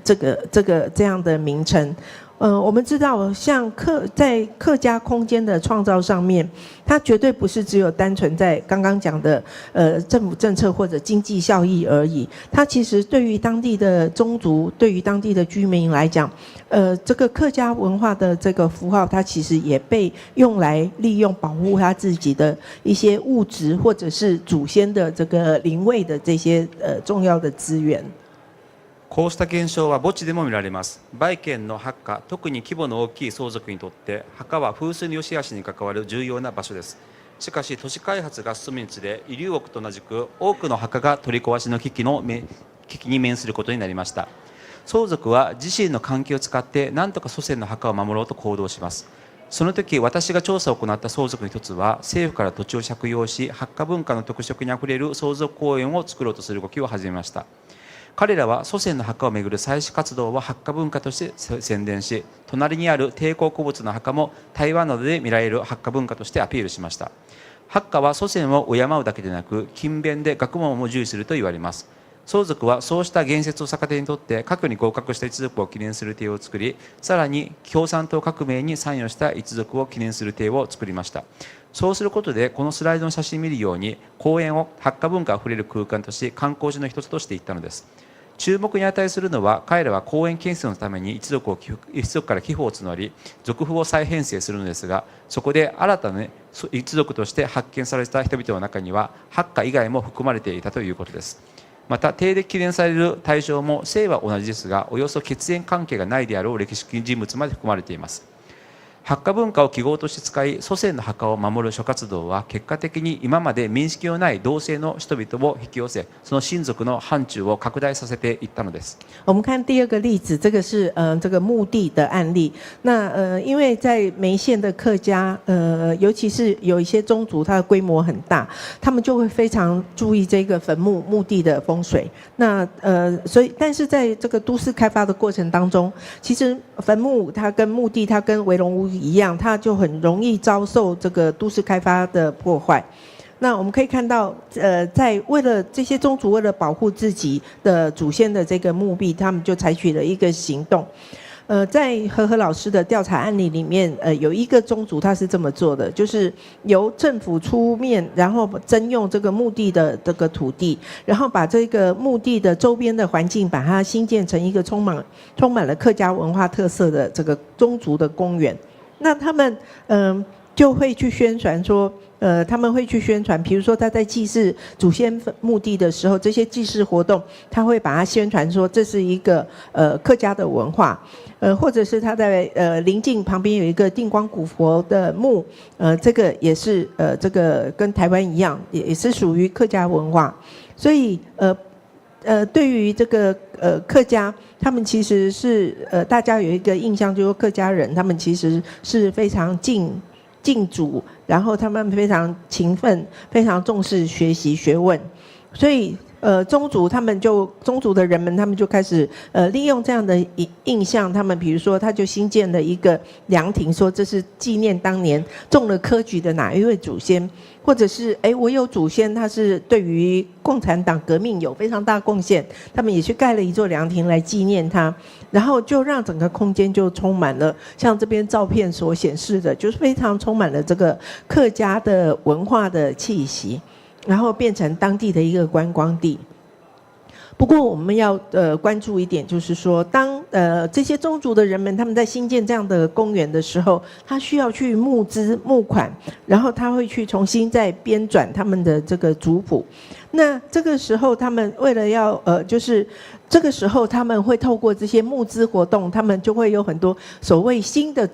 这样的名称。我们知道，像在客家空间的创造上面，它绝对不是只有单纯在刚刚讲的政府政策或者经济效益而已。它其实对于当地的宗族、对于当地的居民来讲，这个客家文化的这个符号，它其实也被用来利用保护它自己的一些物质，或者是祖先的这个灵位的这些重要的资源。こうした現象は墓地でも見られます。バイケンの墓、特に規模の大きい相続にとって墓は風水の良し悪しに関わる重要な場所です。しかし都市開発が進むにつれ、遺留屋と同じく多くの墓が取り壊しの危機に面することになりました。相続は自身の関係を使って何とか祖先の墓を守ろうと行動します。その時私が調査を行った相続の一つは、政府から土地を借用し墓家文化の特色にあふれる相続公園を作ろうとする動きを始めました。彼らは祖先の墓をめぐる祭祀活動は墓家文化として宣伝し、隣にある帝国古物の墓も台湾などで見られる墓家文化としてアピールしました。墓家は祖先を敬うだけでなく、勤勉で学問も重視すると言われます。相続はそうした言説を逆手にとって過去に合格した一族を記念する亭を作り、さらに共産党革命に参与した一族を記念する亭を作りました。そうすることで、このスライドの写真を見るように公園を墓家文化あふれる空間とし、観光地の一つとしていったのです。注目に値するのは、彼らは公園建設のために一族から寄付を募り、族譜を再編成するのですが、そこで新たな一族として発見された人々の中には墓家以外も含まれていたということです。また帝で記念される対象も姓は同じですが、およそ血縁関係がないであろう歴史人物まで含まれています。ハッカ文化を記号として使い、祖先の墓を守る諸活動は結果的に今まで面識のない同性の人々を引き寄せ、その親族の範疇を拡大させていったのです。我们看第二个例子，这个是这个墓地的案例。那因为在梅县的客家，尤其是有一些宗族，它的规模很大，他们就会非常注意这个坟墓墓地的风水。那所以但是在这个都市开发的过程当中，其实坟墓它跟墓地它跟围笼屋一样，它就很容易遭受这个都市开发的破坏。那我们可以看到，在为了这些宗族为了保护自己的祖先的这个墓壁，他们就采取了一个行动。在和老师的调查案例里面，有一个宗族他是这么做的，就是由政府出面，然后征用这个墓地的这个土地，然后把这个墓地的周边的环境，把它新建成一个充满了客家文化特色的这个宗族的公园。那他们就会去宣传说，他们会去宣传，比如说他在祭祀祖先墓地的时候，这些祭祀活动，他会把它宣传说这是一个客家的文化，或者是他在邻近旁边有一个定光古佛的墓，这个也是这个跟台湾一样，也是属于客家文化，所以对于这个客家，他们其实是大家有一个印象，就是客家人他们其实是非常敬主，然后他们非常勤奋，非常重视学习学问，所以宗族的人们，他们就开始利用这样的印象，他们比如说他就新建了一个凉亭，说这是纪念当年种了科举的哪一位祖先，或者是我有祖先他是对于共产党革命有非常大贡献，他们也去盖了一座凉亭来纪念他，然后就让整个空间就充满了像这边照片所显示的，就是非常充满了这个客家的文化的气息，然后变成当地的一个观光地。不过我们要关注一点，就是说，当这些宗族的人们他们在新建这样的公园的时候，他需要去募资募款，然后他会去重新再编纂他们的这个族谱。那这个时候，他们为了要就是这个时候他们会透过这些募资活动，他们就会有很多所谓新的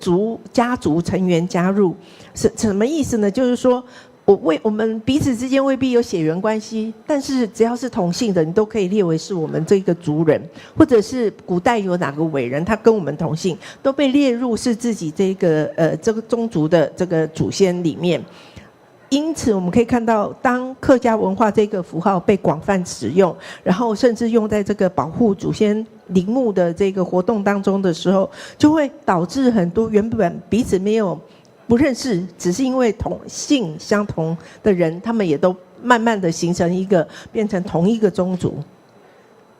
家族成员加入。什么意思呢？就是说，我们彼此之间未必有血缘关系，但是只要是同姓的，你都可以列为是我们这个族人，或者是古代有哪个伟人，他跟我们同姓，都被列入是自己这个宗族的这个祖先里面。因此，我们可以看到，当客家文化这个符号被广泛使用，然后甚至用在这个保护祖先陵墓的这个活动当中的时候，就会导致很多原本彼此不认识，只是因为同姓相同的人，他们也都慢慢的形成变成同一个宗族。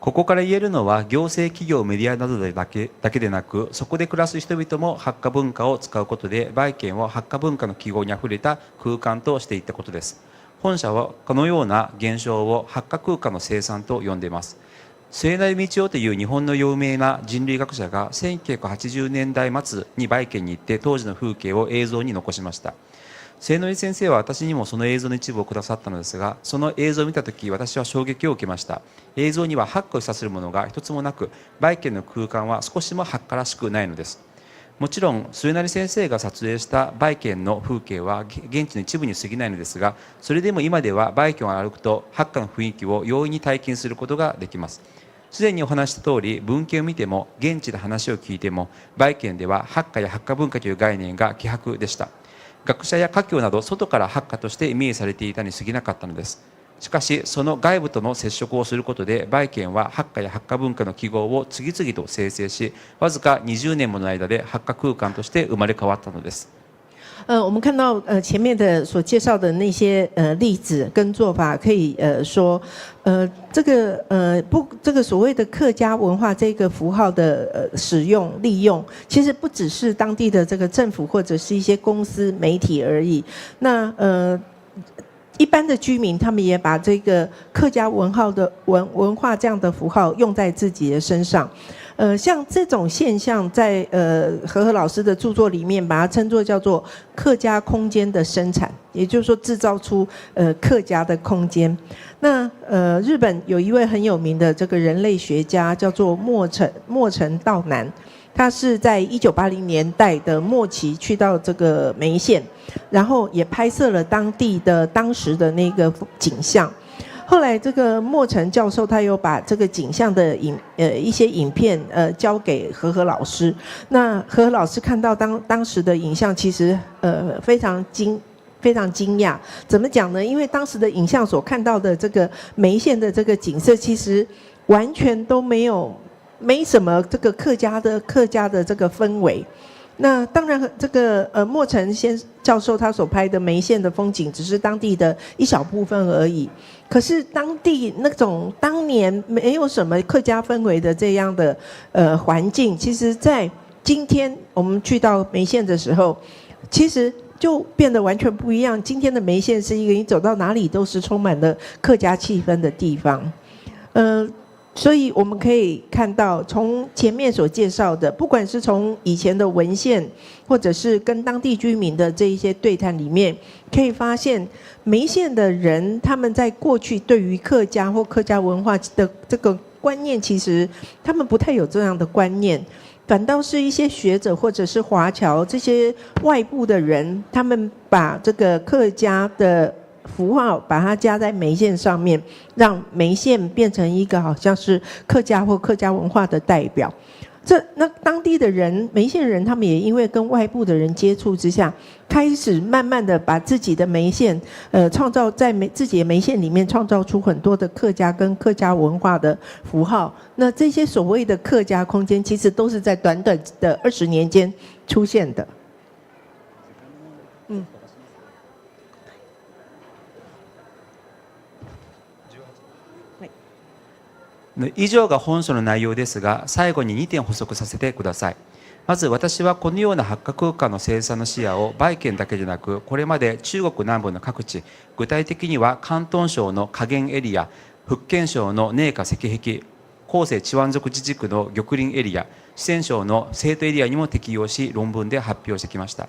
ここから言えるのは、行政企業メディアなどだけでなく、そこで暮らす人々もハッカ文化を使うことで、バイケンをハッカ文化の記号にあふれた空間としていったことです。本社はこのような現象をハッカ空間の生産と呼んでいます。末成道夫という日本の有名な人類学者が1980年代末にバイケンに行って当時の風景を映像に残しました。末成先生は私にもその映像の一部をくださったのですが、その映像を見たとき私は衝撃を受けました。映像にはハッカを示唆するものが一つもなく、バイケンの空間は少しもハッカらしくないのです。もちろん末成先生が撮影したバイケンの風景は現地の一部に過ぎないのですが、それでも今ではバイケンを歩くとハッカの雰囲気を容易に体験することができます。すでにお話した通り、文献を見ても現地で話を聞いても、バイケンではハッカやハッカ文化という概念が希薄でした。学者や華僑など外からハッカとしてイメージされていたに過ぎなかったのです。しかしその外部との接触をすることで、バイケンはハッカやハッカ文化の記号を次々と生成し、わずか20年もの間でハッカ空間として生まれ変わったのです。我们看到前面的所介绍的那些例子跟做法，可以说这个所谓的客家文化这个符号的使用利用，其实不只是当地的这个政府或者是一些公司媒体而已。那一般的居民，他们也把这个客家文化这样的符号用在自己的身上。像这种现象在和老师的著作里面，把它称作叫做客家空间的生产，也就是说制造出客家的空间。那日本有一位很有名的这个人类学家叫做莫城道男，他是在1980年代的末期去到这个梅县，然后也拍摄了当时的那个景象。后来这个莫成教授他有把这个景象的一些影片交给何老师，那何老师看到当时的影像，其实非常惊讶。怎么讲呢？因为当时的影像所看到的这个梅县的这个景色，其实完全都没什么这个客家的这个氛围。那当然，这个莫成教授他所拍的梅县的风景，只是当地的一小部分而已。可是当地那种当年没有什么客家氛围的这样的环境，其实在今天我们去到梅县的时候，其实就变得完全不一样。今天的梅县是一个你走到哪里都是充满了客家气氛的地方。所以我们可以看到，从前面所介绍的，不管是从以前的文献，或者是跟当地居民的这一些对谈里面，可以发现梅县的人他们在过去对于客家或客家文化的这个观念，其实他们不太有这样的观念，反倒是一些学者或者是华侨这些外部的人，他们把这个客家的符号把它加在梅县上面，让梅县变成一个好像是客家或客家文化的代表。那当地的人，梅县人，他们也因为跟外部的人接触之下，开始慢慢的把自己的梅县，创造在自己的梅县里面创造出很多的客家跟客家文化的符号。那这些所谓的客家空间，其实都是在短短的20年间出现的。以上が本書の内容ですが、最後に2点補足させてください。まず私はこのような八角空間の生産の視野をバイ県だけでなく、これまで中国南部の各地、具体的には広東省の下元エリア、福建省の寧夏石壁、広西チワン族自治区の玉林エリア、四川省の成都エリアにも適用し、論文で発表してきました。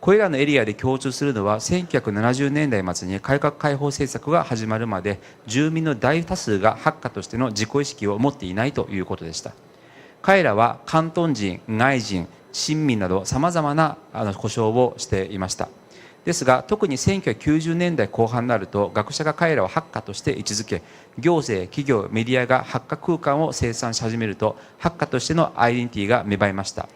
これらのエリアで共通するのは、1970年代末に改革開放政策が始まるまで、住民の大多数が白家としての自己意識を持っていないということでした。彼らは広東人、外人、新民などさまざまな呼称をしていました。ですが、特に1990年代後半になると、学者が彼らを白家として位置づけ、行政、企業、メディアが白家空間を生産し始めると、白家としてのアイデンティティが芽生えました。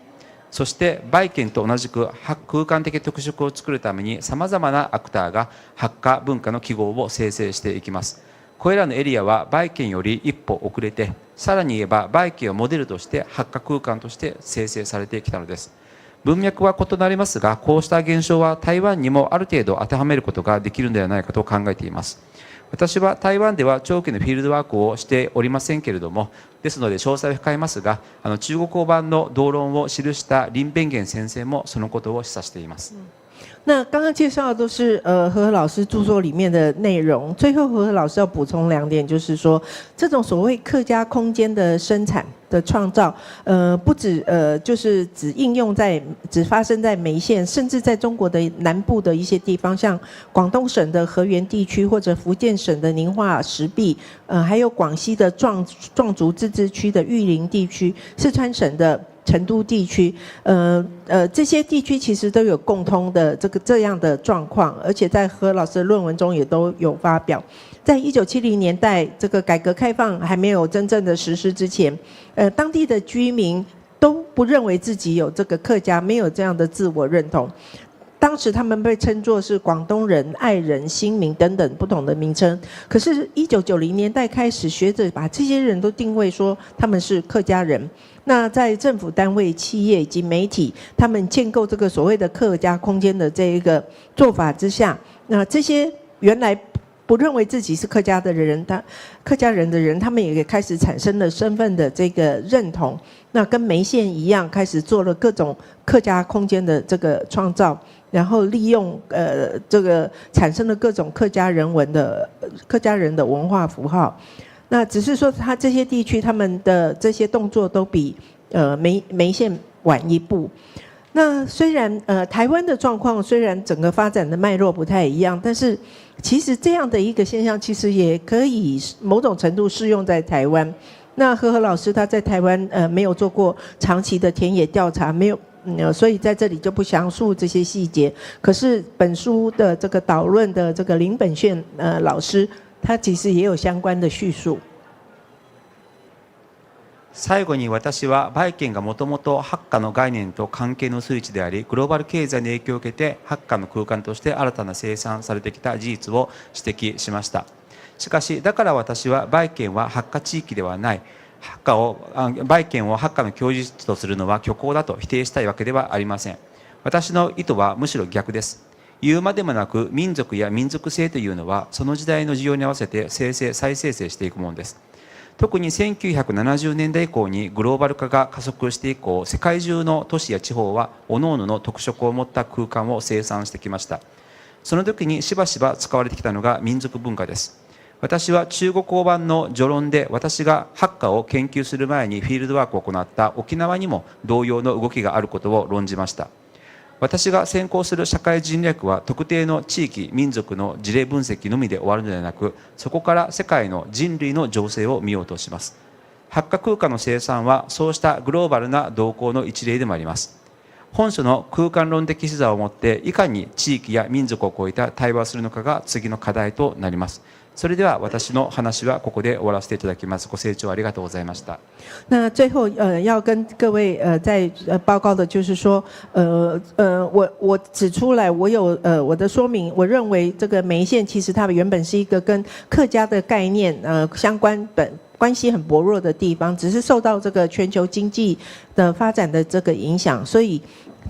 そしてバイ県と同じく空間的特色を作るためにさまざまなアクターが白家文化の記号を生成していきます。これらのエリアはバイ県より一歩遅れて、さらに言えばバイ県をモデルとして白家空間として生成されてきたのです。文脈は異なりますが、こうした現象は台湾にもある程度当てはめることができるのではないかと考えています。私は台湾では長期のフィールドワークをしておりませんけれども、ですので詳細を控えますが、中国語版の導論を記した林弁元先生もそのことを示唆しています。那刚刚介绍的都是何老师著作里面的内容，最后何老师要补充2点，就是说这种所谓客家空间的生产的创造，不止就是只发生在梅县，甚至在中国的南部的一些地方，像广东省的河源地区，或者福建省的宁化石壁，还有广西的壮族自治区的玉林地区，四川省的成都地区，这些地区其实都有共通的这样的状况，而且在何老师的论文中也都有发表。在1970年代，这个改革开放还没有真正的实施之前，当地的居民都不认为自己有这个客家，没有这样的自我认同。当时他们被称作是广东人、爱人、新民等等不同的名称。可是1990年代开始，学者把这些人都定位说他们是客家人。那在政府单位、企业以及媒体，他们建构这个所谓的客家空间的这一个做法之下，那这些原来不认为自己是客家的人，客家人的人，他们也开始产生了身份的这个认同。那跟梅县一样，开始做了各种客家空间的这个创造，然后利用这个产生了各种客家人的文化符号。那只是说，他这些地区他们的这些动作都比梅县晚一步。那虽然台湾的状况虽然整个发展的脉络不太一样，但是其实这样的一个现象，其实也可以某种程度适用在台湾。那和老师他在台湾没有做过长期的田野调查，没有。所以在这里就不详述这些细节。可是本书的这个导论的这个林本炫老师，他其实也有相关的叙述。最後に私はバイケンがもともとハッカの概念と関係の数値であり、グローバル経済の影響を受けてハッカの空間として新たな生産されてきた事実を指摘しました。しかしだから私はバイケンはハッカ地域ではない、バイケンをハッカの居住地とするのは虚構だと否定したいわけではありません。私の意図はむしろ逆です。言うまでもなく民族や民族性というのはその時代の需要に合わせて再生成していくものです。特に1970年代以降にグローバル化が加速して以降、世界中の都市や地方は各々の特色を持った空間を生産してきました。その時にしばしば使われてきたのが民族文化です。私は中国語版の序論で私がハッカを研究する前にフィールドワークを行った沖縄にも同様の動きがあることを論じました。私が専攻する社会人略は特定の地域民族の事例分析のみで終わるのではなく、そこから世界の人類の情勢を見ようとします。ハッカ空間の生産はそうしたグローバルな動向の一例でもあります。本書の空間論的視座を持っていかに地域や民族を超えた対話をするのかが次の課題となります。それでは私の話はここで終わらせていただきます。ご清聴ありがとうございました。那最后要跟各位在报告的就是说我指出来我有我的说明，我认为这个梅县其实它原本是一个跟客家的概念相关系很薄弱的地方，只是受到这个全球经济的发展的这个影响，所以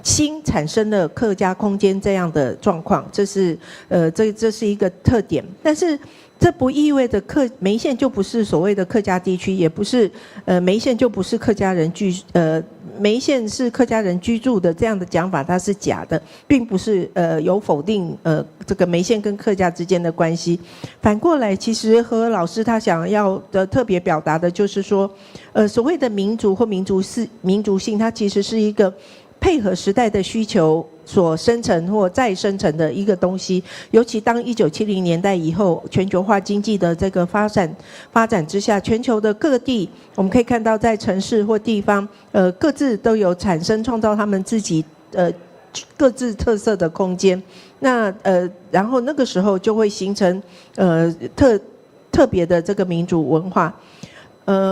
新产生了客家空间这样的状况，这是这是一个特点，但是这不意味着梅县就不是所谓的客家地区，也不是梅县就不是客家人梅县是客家人居住的这样的讲法，它是假的，并不是有否定这个梅县跟客家之间的关系。反过来，其实何老师他想要的特别表达的就是说，所谓的民族或民族性，它其实是一个配合时代的需求所生成或再生成的一个东西，尤其当1970年代以后，全球化经济的这个发展之下，全球的各地，我们可以看到在城市或地方，各自都有产生创造他们自己各自特色的空间。那然后那个时候就会形成特别的这个民主文化。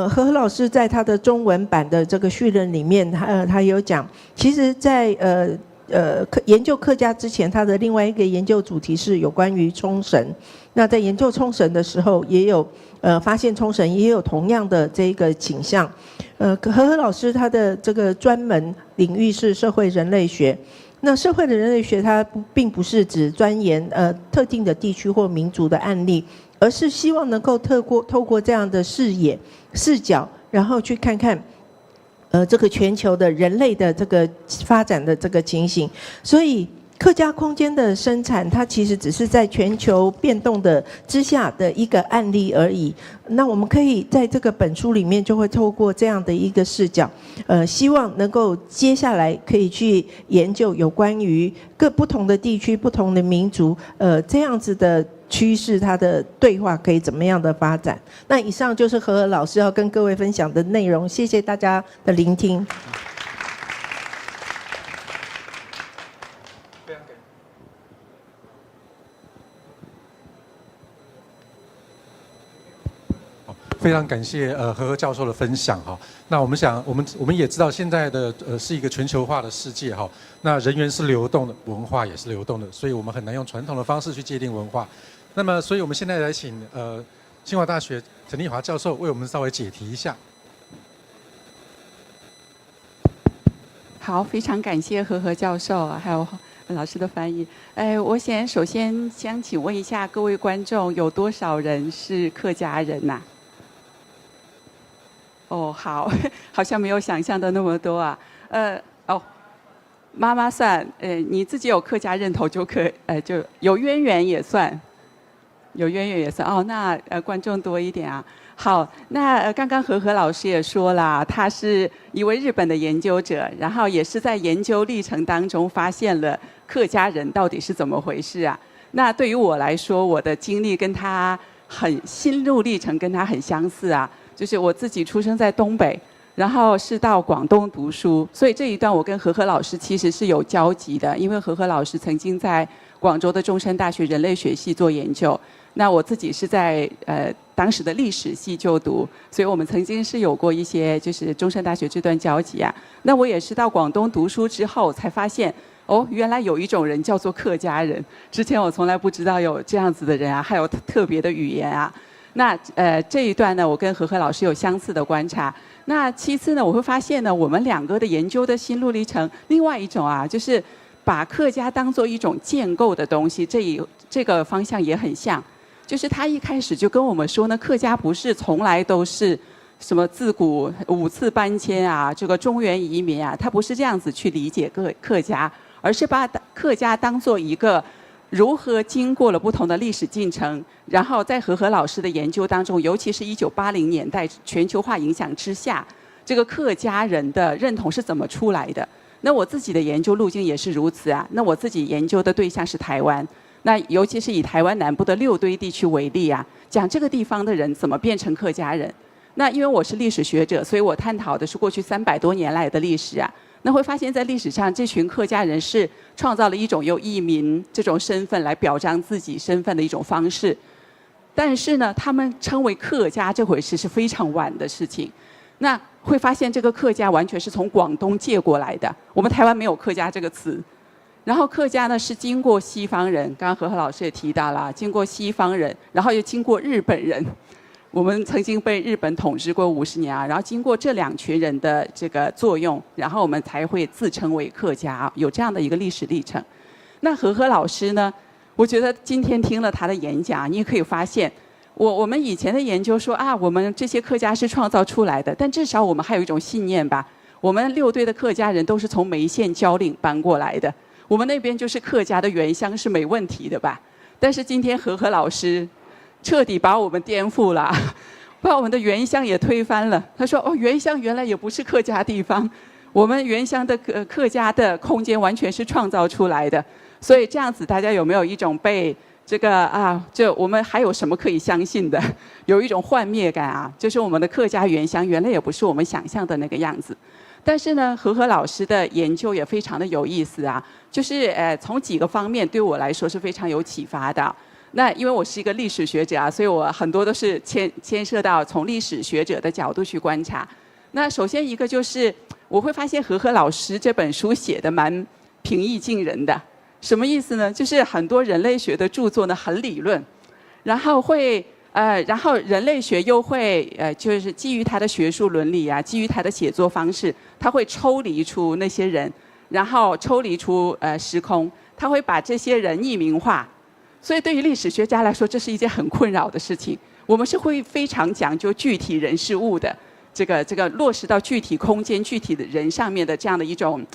何老师在他的中文版的这个序论里面，他有讲，其实在研究客家之前，他的另外一个研究主题是有关于冲绳。那在研究冲绳的时候，也有发现冲绳也有同样的这个倾向。何老师他的这个专门领域是社会人类学。那社会的人类学，它并不是只钻研特定的地区或民族的案例，而是希望能够透过这样的视角，然后去看看这个全球的人类的这个发展的这个情形。所以客家空间的生产，它其实只是在全球变动的之下的一个案例而已。那我们可以在这个本书里面，就会透过这样的一个视角，希望能够接下来可以去研究有关于各不同的地区、不同的民族，这样子的趋势，它的对话可以怎么样的发展？那以上就是何老师要跟各位分享的内容，谢谢大家的聆听。非常感谢何教授的分享哈。那我们也知道现在的是一个全球化的世界哈。那人员是流动的，文化也是流动的，所以我们很难用传统的方式去界定文化。那么，所以我们现在来请清华大学陈丽华教授为我们稍微解题一下。好，非常感谢何教授还有老师的翻译。我首先想请问一下各位观众，有多少人是客家人呐？哦，好，好像没有想象的那么多啊。妈妈算，你自己有客家认同就就有渊源也算，有渊源也算。哦，那观众多一点啊。好，那刚刚何老师也说了，他是一位日本的研究者，然后也是在研究历程当中发现了客家人到底是怎么回事啊。那对于我来说，我的经历跟他心路历程跟他很相似啊。就是我自己出生在东北，然后是到广东读书，所以这一段我跟何何老师其实是有交集的，因为何何老师曾经在广州的中山大学人类学系做研究，那我自己是在当时的历史系就读，所以我们曾经是有过一些就是中山大学这段交集啊。那我也是到广东读书之后才发现，哦，原来有一种人叫做客家人，之前我从来不知道有这样子的人啊，还有特别的语言啊。那这一段呢，我跟何何老师有相似的观察。那其次呢，我会发现呢，我们两个的研究的心路历程，另外一种啊，就是把客家当做一种建构的东西，这个方向也很像。就是他一开始就跟我们说呢，客家不是从来都是什么自古5次搬迁啊，这个中原移民啊，他不是这样子去理解客家，而是把客家当做一个如何经过了不同的历史进程，然后在何何老师的研究当中，尤其是1980年代全球化影响之下，这个客家人的认同是怎么出来的。那我自己的研究路径也是如此啊。那我自己研究的对象是台湾，那尤其是以台湾南部的6堆地区为例啊，讲这个地方的人怎么变成客家人。那因为我是历史学者，所以我探讨的是过去300多年来的历史啊。那会发现在历史上，这群客家人是创造了一种用移民这种身份来表彰自己身份的一种方式。但是呢，他们称为客家这回事是非常晚的事情。那会发现这个客家完全是从广东借过来的，我们台湾没有客家这个词。然后客家呢是经过西方人，刚刚何何老师也提到了，经过西方人，然后又经过日本人。我们曾经被日本统治过50年啊，然后经过这2群人的这个作用，然后我们才会自称为客家啊，有这样的一个历史历程。那何何老师呢，我觉得今天听了他的演讲，你也可以发现，我们以前的研究说啊，我们这些客家是创造出来的，但至少我们还有一种信念吧，我们6堆的客家人都是从梅县蕉岭搬过来的，我们那边就是客家的原乡是没问题的吧。但是今天何何老师彻底把我们颠覆了，把我们的原乡也推翻了。他说：“哦，原乡原来也不是客家地方，我们原乡的客家的空间完全是创造出来的。”所以这样子，大家有没有一种被这个啊，就我们还有什么可以相信的？有一种幻灭感啊，就是我们的客家原乡原来也不是我们想象的那个样子。但是呢，何何老师的研究也非常的有意思啊，就是从几个方面对我来说是非常有启发的。那因为我是一个历史学者啊，所以我很多都是牵涉到从历史学者的角度去观察。那首先一个就是我会发现何何老师这本书写的蛮平易近人的。什么意思呢？就是很多人类学的著作呢很理论，然后人类学又会就是基于他的学术伦理啊，基于他的写作方式，他会抽离出那些人，然后抽离出时空，他会把这些人匿名化。所以对于历史学家来说，这是一件很困扰的事情。我们是会非常讲究具体人事物的，这个落实到具体空间、具体的人上面的这样的一种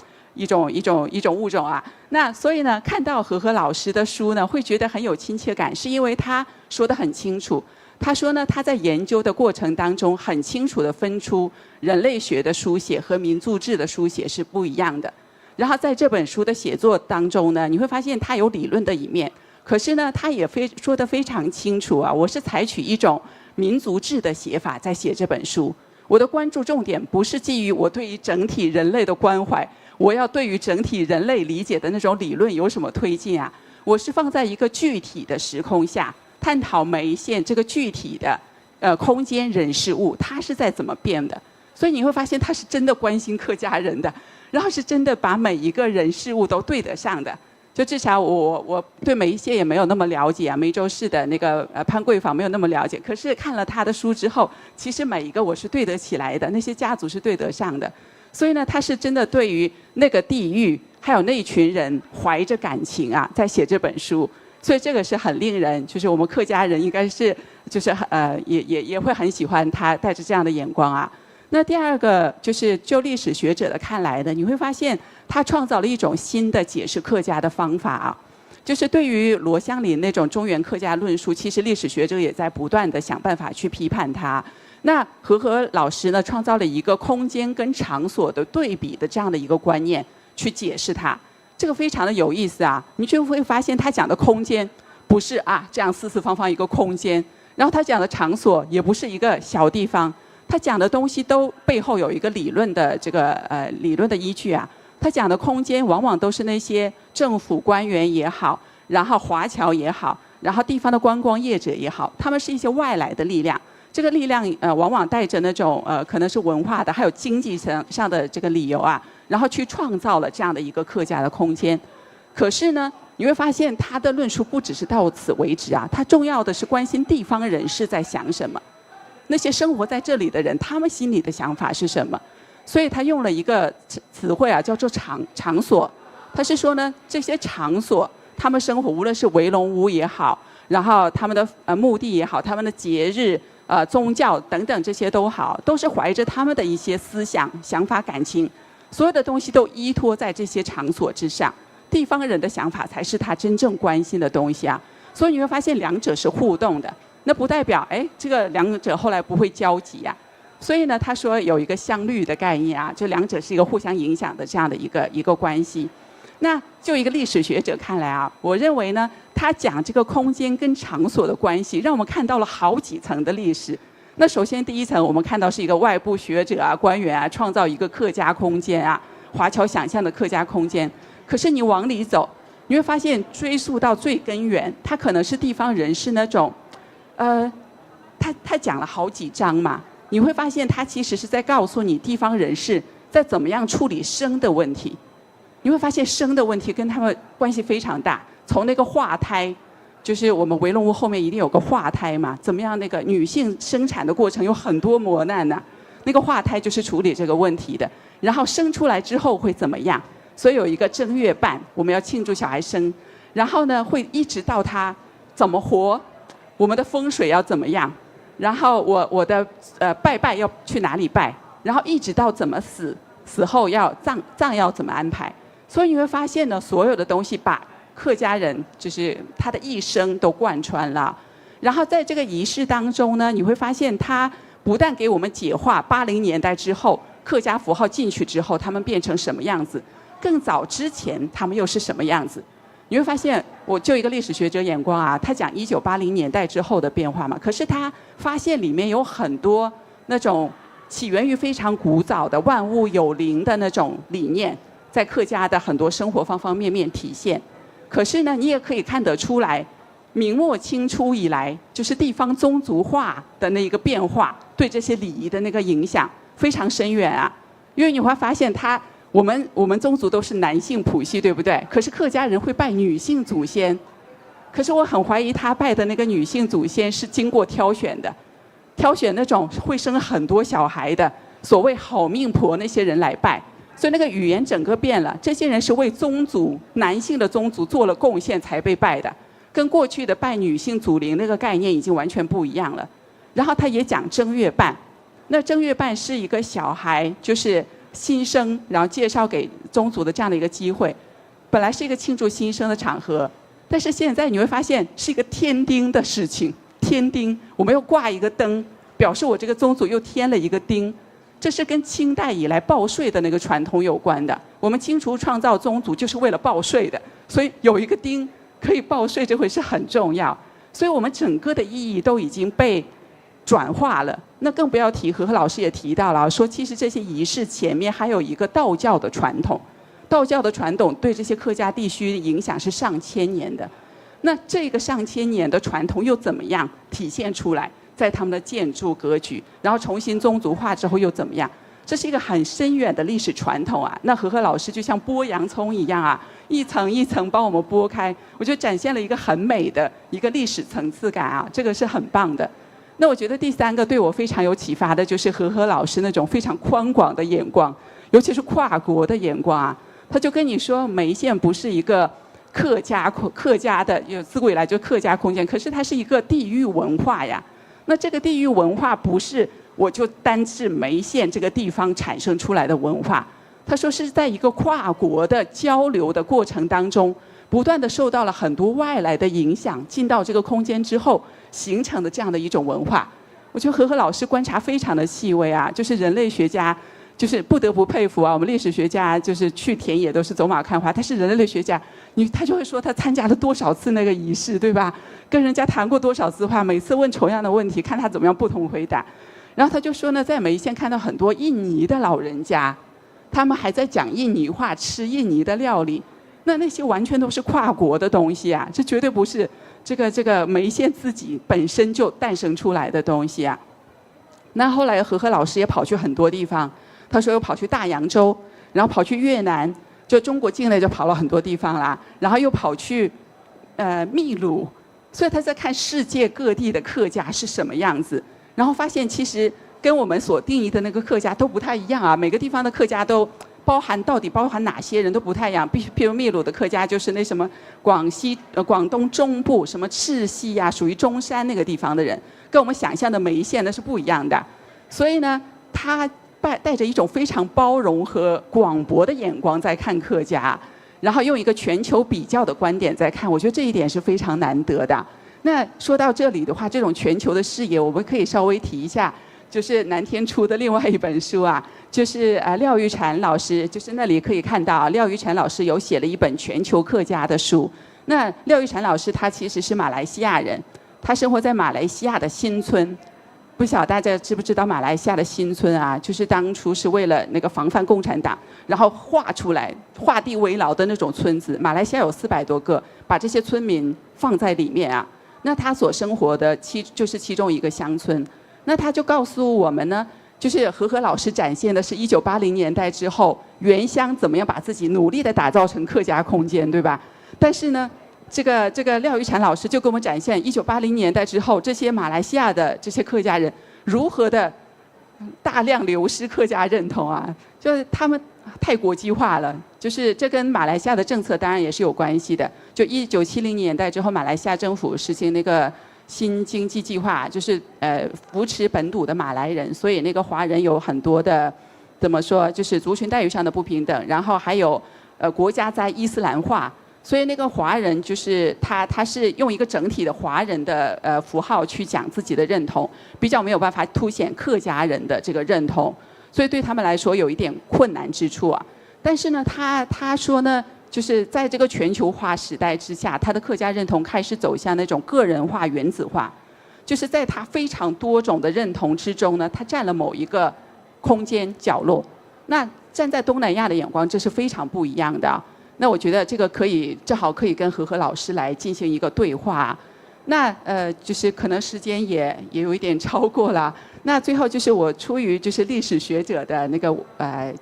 物种啊。那所以呢，看到何何老师的书呢，会觉得很有亲切感，是因为他说得很清楚。他说呢，他在研究的过程当中，很清楚地分出人类学的书写和民族志的书写是不一样的。然后在这本书的写作当中呢，你会发现他有理论的一面。可是呢，他也说得非常清楚啊，我是采取一种民族志的写法在写这本书。我的关注重点不是基于我对于整体人类的关怀，我要对于整体人类理解的那种理论有什么推进啊？我是放在一个具体的时空下，探讨每一线这个具体的空间人事物，它是在怎么变的。所以你会发现他是真的关心客家人的，然后是真的把每一个人事物都对得上的。就至少我对梅县也没有那么了解啊，梅州市的那个潘桂坊没有那么了解。可是看了他的书之后，其实每一个我是对得起来的，那些家族是对得上的。所以呢，他是真的对于那个地域还有那一群人怀着感情啊，在写这本书。所以这个是很令人，就是我们客家人应该是就是也会很喜欢他带着这样的眼光啊。那第二个就是就历史学者的看来呢，你会发现他创造了一种新的解释客家的方法啊，就是对于罗香林那种中原客家论述，其实历史学者也在不断的想办法去批判它。那何何老师呢，创造了一个空间跟场所的对比的这样的一个观念去解释它，这个非常的有意思啊。你就会发现他讲的空间不是啊这样四四方方一个空间，然后他讲的场所也不是一个小地方。他讲的东西都背后有一个理论的理论的依据啊。他讲的空间往往都是那些政府官员也好，然后华侨也好，然后地方的观光业者也好，他们是一些外来的力量。这个力量往往带着那种可能是文化的，还有经济上的这个理由啊，然后去创造了这样的一个客家的空间。可是呢，你会发现他的论述不只是到此为止啊，他重要的是关心地方人士在想什么。那些生活在这里的人，他们心里的想法是什么？所以他用了一个词汇啊，叫做场所。他是说呢，这些场所，他们生活无论是围龙屋也好，然后他们的墓地也好，他们的节日、宗教等等这些都好，都是怀着他们的一些思想、想法、感情，所有的东西都依托在这些场所之上。地方人的想法才是他真正关心的东西啊。所以你会发现两者是互动的。那不代表这个两者后来不会交集啊。所以呢，他说有一个相律的概念啊，就两者是一个互相影响的这样的一个关系。那就一个历史学者看来啊，我认为呢，他讲这个空间跟场所的关系，让我们看到了好几层的历史。那首先第一层，我们看到是一个外部学者啊、官员啊，创造一个客家空间啊，华侨想象的客家空间。可是你往里走，你会发现追溯到最根源，它可能是地方人士那种。他讲了好几章嘛，你会发现他其实是在告诉你地方人士在怎么样处理生的问题。你会发现生的问题跟他们关系非常大，从那个化胎，就是我们围龙屋后面一定有个化胎嘛，怎么样那个女性生产的过程有很多磨难呐，那个化胎就是处理这个问题的。然后生出来之后会怎么样？所以有一个正月半，我们要庆祝小孩生，然后呢会一直到他怎么活。我们的风水要怎么样？然后我的拜拜要去哪里拜？然后一直到怎么死，死后要葬要怎么安排？所以你会发现呢，所有的东西把客家人就是他的一生都贯穿了。然后在这个仪式当中呢，你会发现他不但给我们解化80年代之后客家符号进去之后，他们变成什么样子，更早之前他们又是什么样子。你会发现，我就一个历史学者眼光啊，他讲1980年代之后的变化嘛，可是他发现里面有很多那种起源于非常古早的万物有灵的那种理念，在客家的很多生活方方面面体现。可是呢，你也可以看得出来，明末清初以来，就是地方宗族化的那个变化，对这些礼仪的那个影响非常深远啊。因为你会发现我们宗族都是男性谱系，对不对？可是客家人会拜女性祖先，可是我很怀疑他拜的那个女性祖先是经过挑选的，挑选那种会生很多小孩的所谓好命婆那些人来拜，所以那个语言整个变了。这些人是为宗族男性的宗族做了贡献才被拜的，跟过去的拜女性祖灵那个概念已经完全不一样了。然后他也讲正月半，那正月半是一个小孩就是新生，然后介绍给宗族的这样的一个机会，本来是一个庆祝新生的场合，但是现在你会发现是一个添丁的事情。添丁，我们又挂一个灯，表示我这个宗族又添了一个丁，这是跟清代以来报税的那个传统有关的。我们清初创造宗族就是为了报税的，所以有一个丁可以报税，这回是很重要。所以我们整个的意义都已经被转化了。那更不要提，何老师也提到了，说其实这些仪式前面还有一个道教的传统，道教的传统对这些客家地区影响是上千年的。那这个上千年的传统又怎么样体现出来在他们的建筑格局，然后重新宗族化之后又怎么样？这是一个很深远的历史传统啊。那何老师就像剥洋葱一样啊，一层一层帮我们剥开，我觉得展现了一个很美的一个历史层次感啊，这个是很棒的。那我觉得第三个对我非常有启发的就是何老师那种非常宽广的眼光，尤其是跨国的眼光啊。他就跟你说，梅县不是一个客家的，自古以来就客家空间，可是它是一个地域文化呀。那这个地域文化不是我就单是梅县这个地方产生出来的文化，他说是在一个跨国的交流的过程当中，不断的受到了很多外来的影响，进到这个空间之后形成的这样的一种文化。我觉得何老师观察非常的细微啊，就是人类学家就是不得不佩服啊。我们历史学家就是去田野都是走马看花，但是人类学家他就会说他参加了多少次那个仪式，对吧？跟人家谈过多少次话，每次问同样的问题，看他怎么样不同回答。然后他就说呢，在梅县看到很多印尼的老人家，他们还在讲印尼话，吃印尼的料理。那些完全都是跨国的东西啊，这绝对不是这个梅县自己本身就诞生出来的东西啊。那后来和老师也跑去很多地方，他说又跑去大洋洲，然后跑去越南，就中国境内就跑了很多地方啦，然后又跑去秘鲁，所以他在看世界各地的客家是什么样子，然后发现其实跟我们所定义的那个客家都不太一样啊，每个地方的客家都到底包含哪些人都不太一样。譬如秘鲁的客家就是那什么广东中部什么赤溪呀，属于中山那个地方的人，跟我们想象的梅县那是不一样的。所以呢，他带着一种非常包容和广博的眼光在看客家，然后用一个全球比较的观点在看，我觉得这一点是非常难得的。那说到这里的话，这种全球的视野，我们可以稍微提一下，就是南天出的另外一本书啊，就是廖玉婵老师，就是那里可以看到廖玉婵老师有写了一本全球客家的书。那廖玉婵老师他其实是马来西亚人，他生活在马来西亚的新村。不晓得大家知不知道马来西亚的新村啊，就是当初是为了那个防范共产党，然后画地为牢的那种村子。马来西亚有400多个，把这些村民放在里面啊。那他所生活的就是其中一个乡村。那他就告诉我们呢，就是和老师展现的是1980年代之后原乡怎么样把自己努力的打造成客家空间，对吧？但是呢，这个廖玉婵老师就给我们展现1980年代之后这些马来西亚的这些客家人如何的大量流失客家认同啊，就是他们太国际化了，就是这跟马来西亚的政策当然也是有关系的。就1970年代之后，马来西亚政府实行那个新经济计划，就是扶持本土的马来人，所以那个华人有很多的怎么说，就是族群待遇上的不平等，然后还有国家在伊斯兰化。所以那个华人就是他是用一个整体的华人的符号去讲自己的认同，比较没有办法凸显客家人的这个认同，所以对他们来说有一点困难之处啊。但是呢，他说呢，就是在这个全球化时代之下，他的客家认同开始走向那种个人化、原子化，就是在他非常多种的认同之中呢，他占了某一个空间角落。那站在东南亚的眼光，这是非常不一样的啊。那我觉得这个正好可以跟和老师来进行一个对话。那就是可能时间也有一点超过了。那最后就是我出于就是历史学者的那个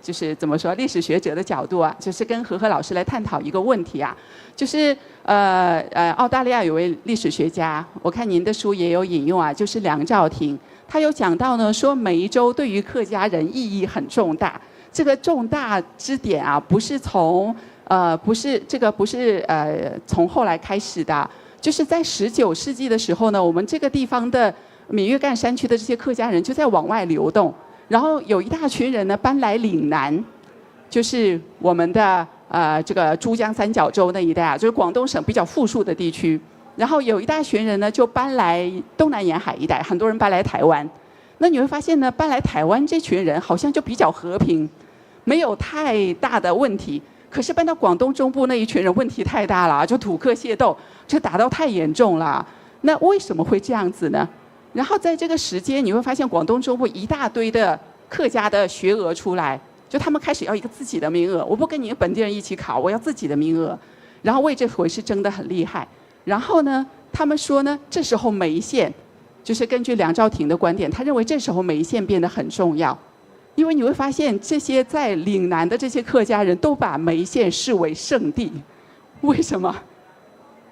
就是怎么说历史学者的角度啊，就是跟和老师来探讨一个问题啊，就是澳大利亚有位历史学家，我看您的书也有引用啊，就是梁兆廷，他有讲到呢，说梅州对于客家人意义很重大。这个重大之点啊，不是从后来开始的，就是在19世纪的时候呢，我们这个地方的闽粤赣山区的这些客家人就在往外流动，然后有一大群人呢搬来岭南，就是我们的这个珠江三角洲那一带啊，就是广东省比较富庶的地区，然后有一大群人呢就搬来东南沿海一带，很多人搬来台湾。那你会发现呢，搬来台湾这群人好像就比较和平，没有太大的问题。可是搬到广东中部那一群人问题太大了，就土客械斗，这打到太严重了。那为什么会这样子呢？然后在这个时间，你会发现广东中部一大堆的客家的学额出来，就他们开始要一个自己的名额，我不跟你本地人一起考，我要自己的名额，然后为这回事争得很厉害。然后呢，他们说呢，这时候梅县，就是根据梁兆廷的观点，他认为这时候梅县变得很重要。因为你会发现，这些在岭南的这些客家人都把梅县视为圣地，为什么？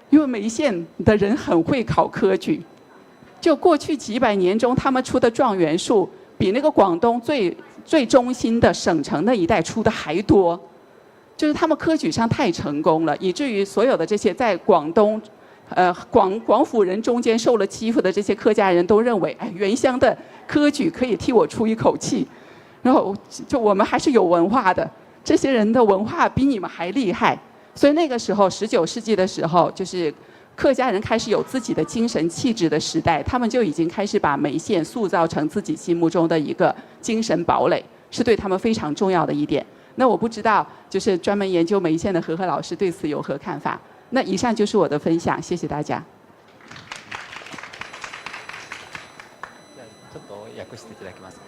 因为梅县的人很会考科举，就过去几百年中，他们出的状元数比那个广东最中心的省城那一带出的还多，就是他们科举上太成功了，以至于所有的这些在广东，广府人中间受了欺负的这些客家人都认为，哎，原乡的科举可以替我出一口气。然后就我们还是有文化的，这些人的文化比你们还厉害，所以那个时候19世纪的时候，就是客家人开始有自己的精神气质的时代，他们就已经开始把梅县塑造成自己心目中的一个精神堡垒，是对他们非常重要的一点。那我不知道，就是专门研究梅县的和老师对此有何看法？那以上就是我的分享，谢谢大家。ちょっと訳訳していただきます。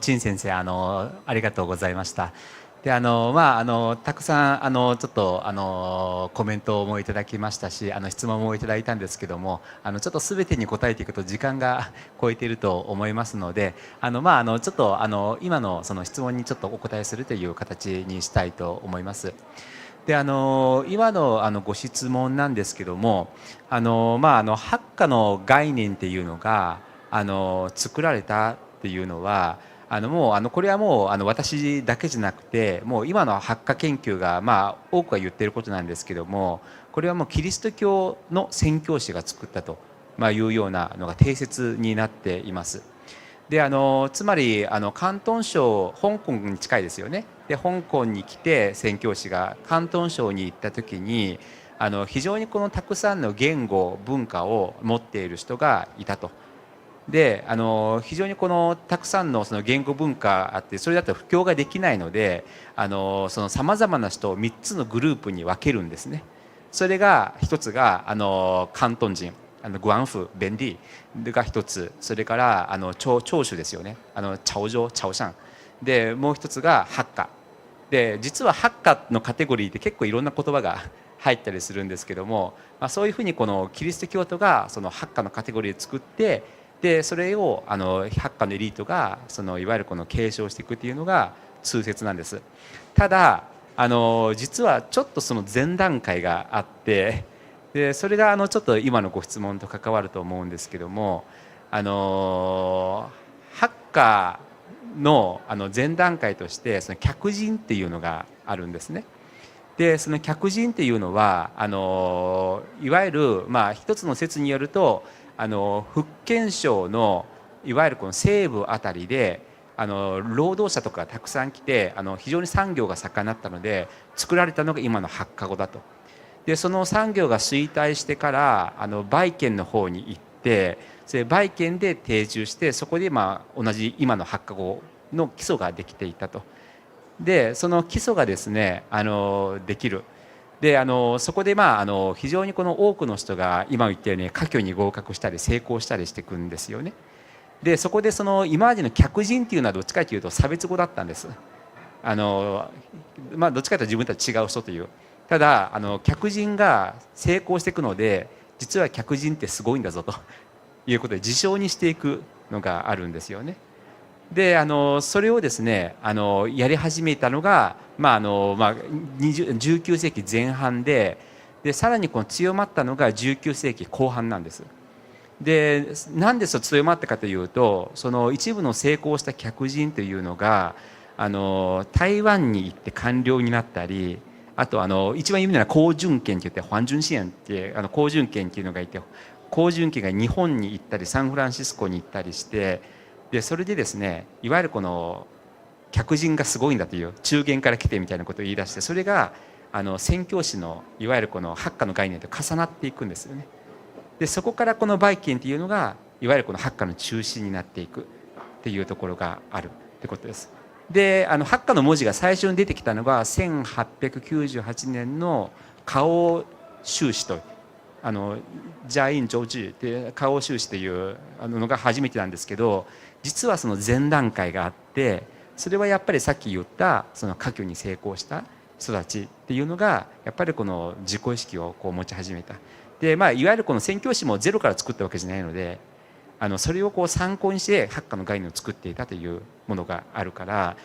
陳先生、ありがとうございました。でたくさんちょっとコメントもいただきましたし、質問もいただいたんですけども、ちょっと全てに答えていくと時間が超えていると思いますので、ちょっと今のその質問にちょっとお答えするという形にしたいと思います。で今のご質問なんですけども、ハッカの概念っていうのが作られたっていうのは、もうこれはもう私だけじゃなくて、もう今のハッカ研究が多くは言っていることなんですけども、これはもうキリスト教の宣教師が作ったというようなのが定説になっています。でつまり広東省、香港に近いですよね。で香港に来て宣教師が広東省に行った時に非常にこのたくさんの言語文化を持っている人がいたと。で非常にこのたくさんのその言語文化あって、それだと布教ができないのでそのさまざまな人を3つのグループに分けるんですね。それが一つが広東人、グアンフ、ベンディが一つ、それから長州ですよね、潮州、潮汕で、もう一つがハッカで、実はハッカのカテゴリーって結構いろんな言葉が入ったりするんですけども、そういうふうにこのキリスト教徒がそのハッカのカテゴリーを作って、でそれをハッカのエリートがいわゆるこの継承していくっていうのが通説なんです。ただ実はちょっとその前段階があって、でそれがちょっと今のご質問と関わると思うんですけども、ハッカの前段階としてその客人っていうのがあるんですね。でその客人っていうのはいわゆる一つの説によると福建省のいわゆるこの西部あたりで労働者とかがたくさん来て非常に産業が盛んになったので作られたのが今のハッカ語だと。でその産業が衰退してからバイケンの方に行って、それバイケンで定住して、そこで同じ今のハッカ語の基礎ができていたと。でその基礎がですねできる。でそこで非常にこの多くの人が今言ったように科挙に合格したり成功したりしていくんですよね。でそこで今までの客人っていうのはどっちかというと差別語だったんです。どっちかというと自分たち違う人という。ただ客人が成功していくので、実は客人ってすごいんだぞということで自称にしていくのがあるんですよね。でそれをですねやり始めたのが、19世紀前半で、さらにこの強まったのが19世紀後半なんです。でなんで強まったかというと、その一部の成功した客人というのが台湾に行って官僚になったり、あと一番有名な高順賢って言って、黄順賢って高順賢っていうのがいて、高順賢が日本に行ったりサンフランシスコに行ったりして、でそれでですねいわゆるこの客人がすごいんだという中原から来てみたいなことを言い出して、それが宣教師のいわゆるこのハッカの概念と重なっていくんですよね。でそこからこのバイキンっていうのがいわゆるこのハッカの中心になっていくっていうところがあるってことです。でハッカの文字が最初に出てきたのが1898年の花王修士とジャイン・ジョージで花王修士というのが初めてなんですけど、実はその前段階があって、それはやっぱりさっき言ったその科挙に成功した人たちっていうのがやっぱりこの自己意識をこう持ち始めた。でいわゆるこの宣教師もゼロから作ったわけじゃないので、それをこう参考にしてハッカの概念を作っていたというものがあるから、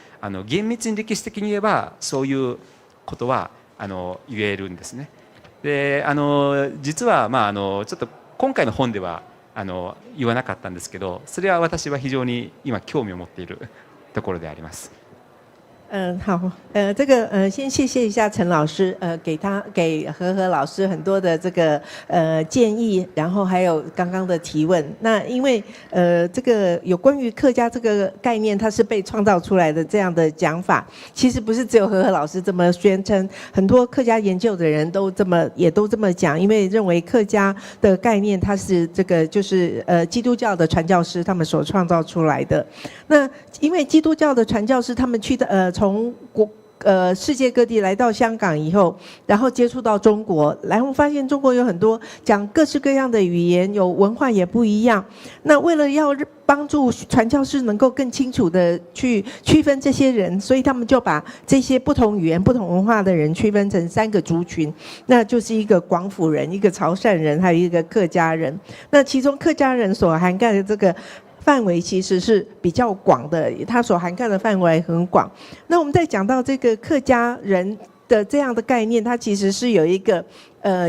厳密に歴史的に言えばそういうことは言えるんですね。で実はちょっと今回の本では言わなかったんですけど、それは私は非常に今興味を持っているところであります。好，这个先谢谢一下陈老师，给和老师很多的这个建议，然后还有刚刚的提问。那因为这个有关于客家这个概念，它是被创造出来的这样的讲法，其实不是只有和老师这么宣称，很多客家研究的人都这么讲，因为认为客家的概念它是这个就是基督教的传教士他们所创造出来的。那因为基督教的传教士他们去的从世界各地来到香港以后，然后接触到中国，然后发现中国有很多讲各式各样的语言，有文化也不一样。那为了要帮助传教士能够更清楚的去区分这些人，所以他们就把这些不同语言、不同文化的人区分成3个族群，那就是一个广府人、一个潮汕人，还有一个客家人。那其中客家人所涵盖的这个范围其实是比较广的，它所涵盖的范围很广。那我们在讲到这个客家人的这样的概念，它其实是有一个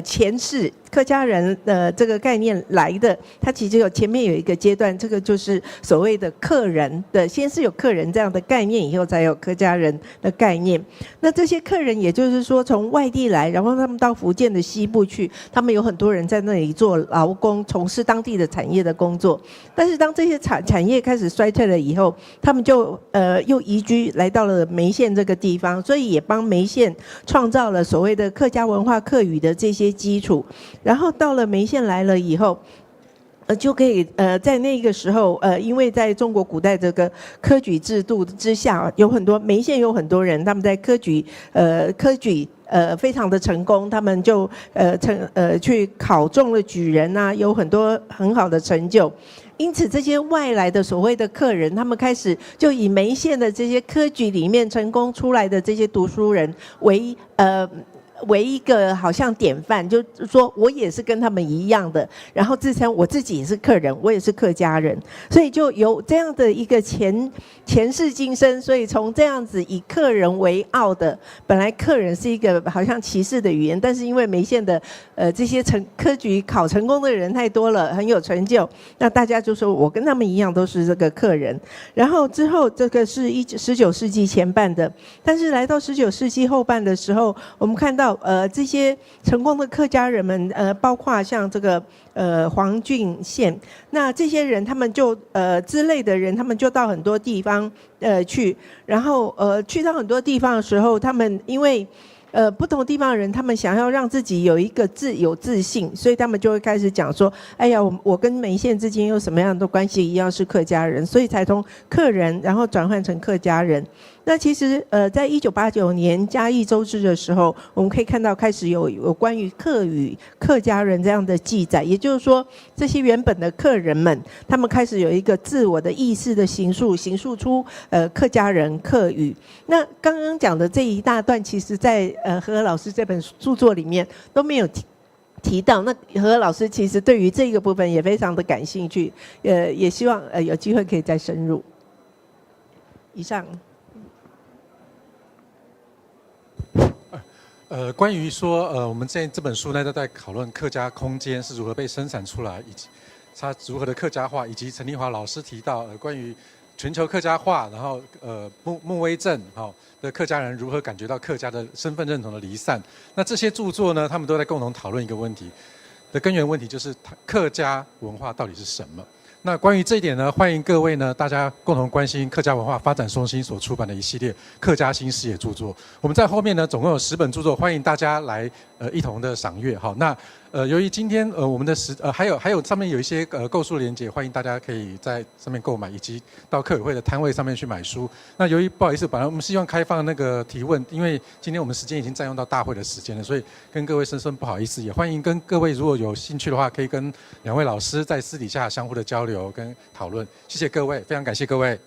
前世客家人这个概念来的，它其实前面有一个阶段，这个就是所谓的客人的，先是有客人这样的概念，以后才有客家人的概念。那这些客人也就是说从外地来，然后他们到福建的西部去，他们有很多人在那里做劳工，从事当地的产业的工作。但是当这些产业开始衰退了以后，他们就又移居来到了梅县这个地方，所以也帮梅县创造了所谓的客家文化客语的这些基础。然后到了梅县来了以后，就可以在那个时候因为在中国古代这个科举制度之下，有很多梅县有很多人，他们在科举非常的成功，他们就去考中了举人啊，有很多很好的成就。因此，这些外来的所谓的客人，他们开始就以梅县的这些科举里面成功出来的这些读书人为一个好像典范，就是说我也是跟他们一样的，然后自称我自己也是客人，我也是客家人，所以就有这样的一个前世今生。所以从这样子以客人为傲的，本来客人是一个好像歧视的语言，但是因为梅县的这些科举考成功的人太多了，很有成就，那大家就说我跟他们一样都是这个客人。然后之后这个是19世纪前半的，但是来到19世纪后半的时候，我们看到这些成功的客家人们，包括像这个黄俊宪，那这些人他们就之类的人，他们就到很多地方去，然后去到很多地方的时候，他们因为不同地方的人，他们想要让自己有一个有自信，所以他们就会开始讲说：“哎呀，我跟梅县之间有什么样的关系？一样是客家人，所以才从客人然后转换成客家人。”那其实在1989年嘉义州知的时候，我们可以看到开始有关于客语客家人这样的记载，也就是说，这些原本的客人们，他们开始有一个自我的意识的形塑出客家人客语。那刚刚讲的这一大段，其实在何何老师这本著作里面都没有提到。那何何老师其实对于这个部分也非常的感兴趣，也希望有机会可以再深入。以上。关于说我们这本书呢，都在讨论客家空间是如何被生产出来，以及它如何的客家化，以及陈立华老师提到关于全球客家化，然后穆威镇的客家人如何感觉到客家的身份认同的离散。那这些著作呢，他们都在共同讨论一个问题的根源问题，就是客家文化到底是什么。那关于这一点呢，欢迎各位呢，大家共同关心客家文化发展中心所出版的一系列客家新视野著作。我们在后面呢，总共有10本著作，欢迎大家来一同的赏阅。好，那由于今天我们的还有上面有一些购书连结，欢迎大家可以在上面购买，以及到客委会的摊位上面去买书。那由于不好意思，本来我们希望开放那个提问，因为今天我们时间已经占用到大会的时间了，所以跟各位深深不好意思。也欢迎跟各位如果有兴趣的话，可以跟2位老师在私底下相互的交流跟讨论。谢谢各位，非常感谢各位。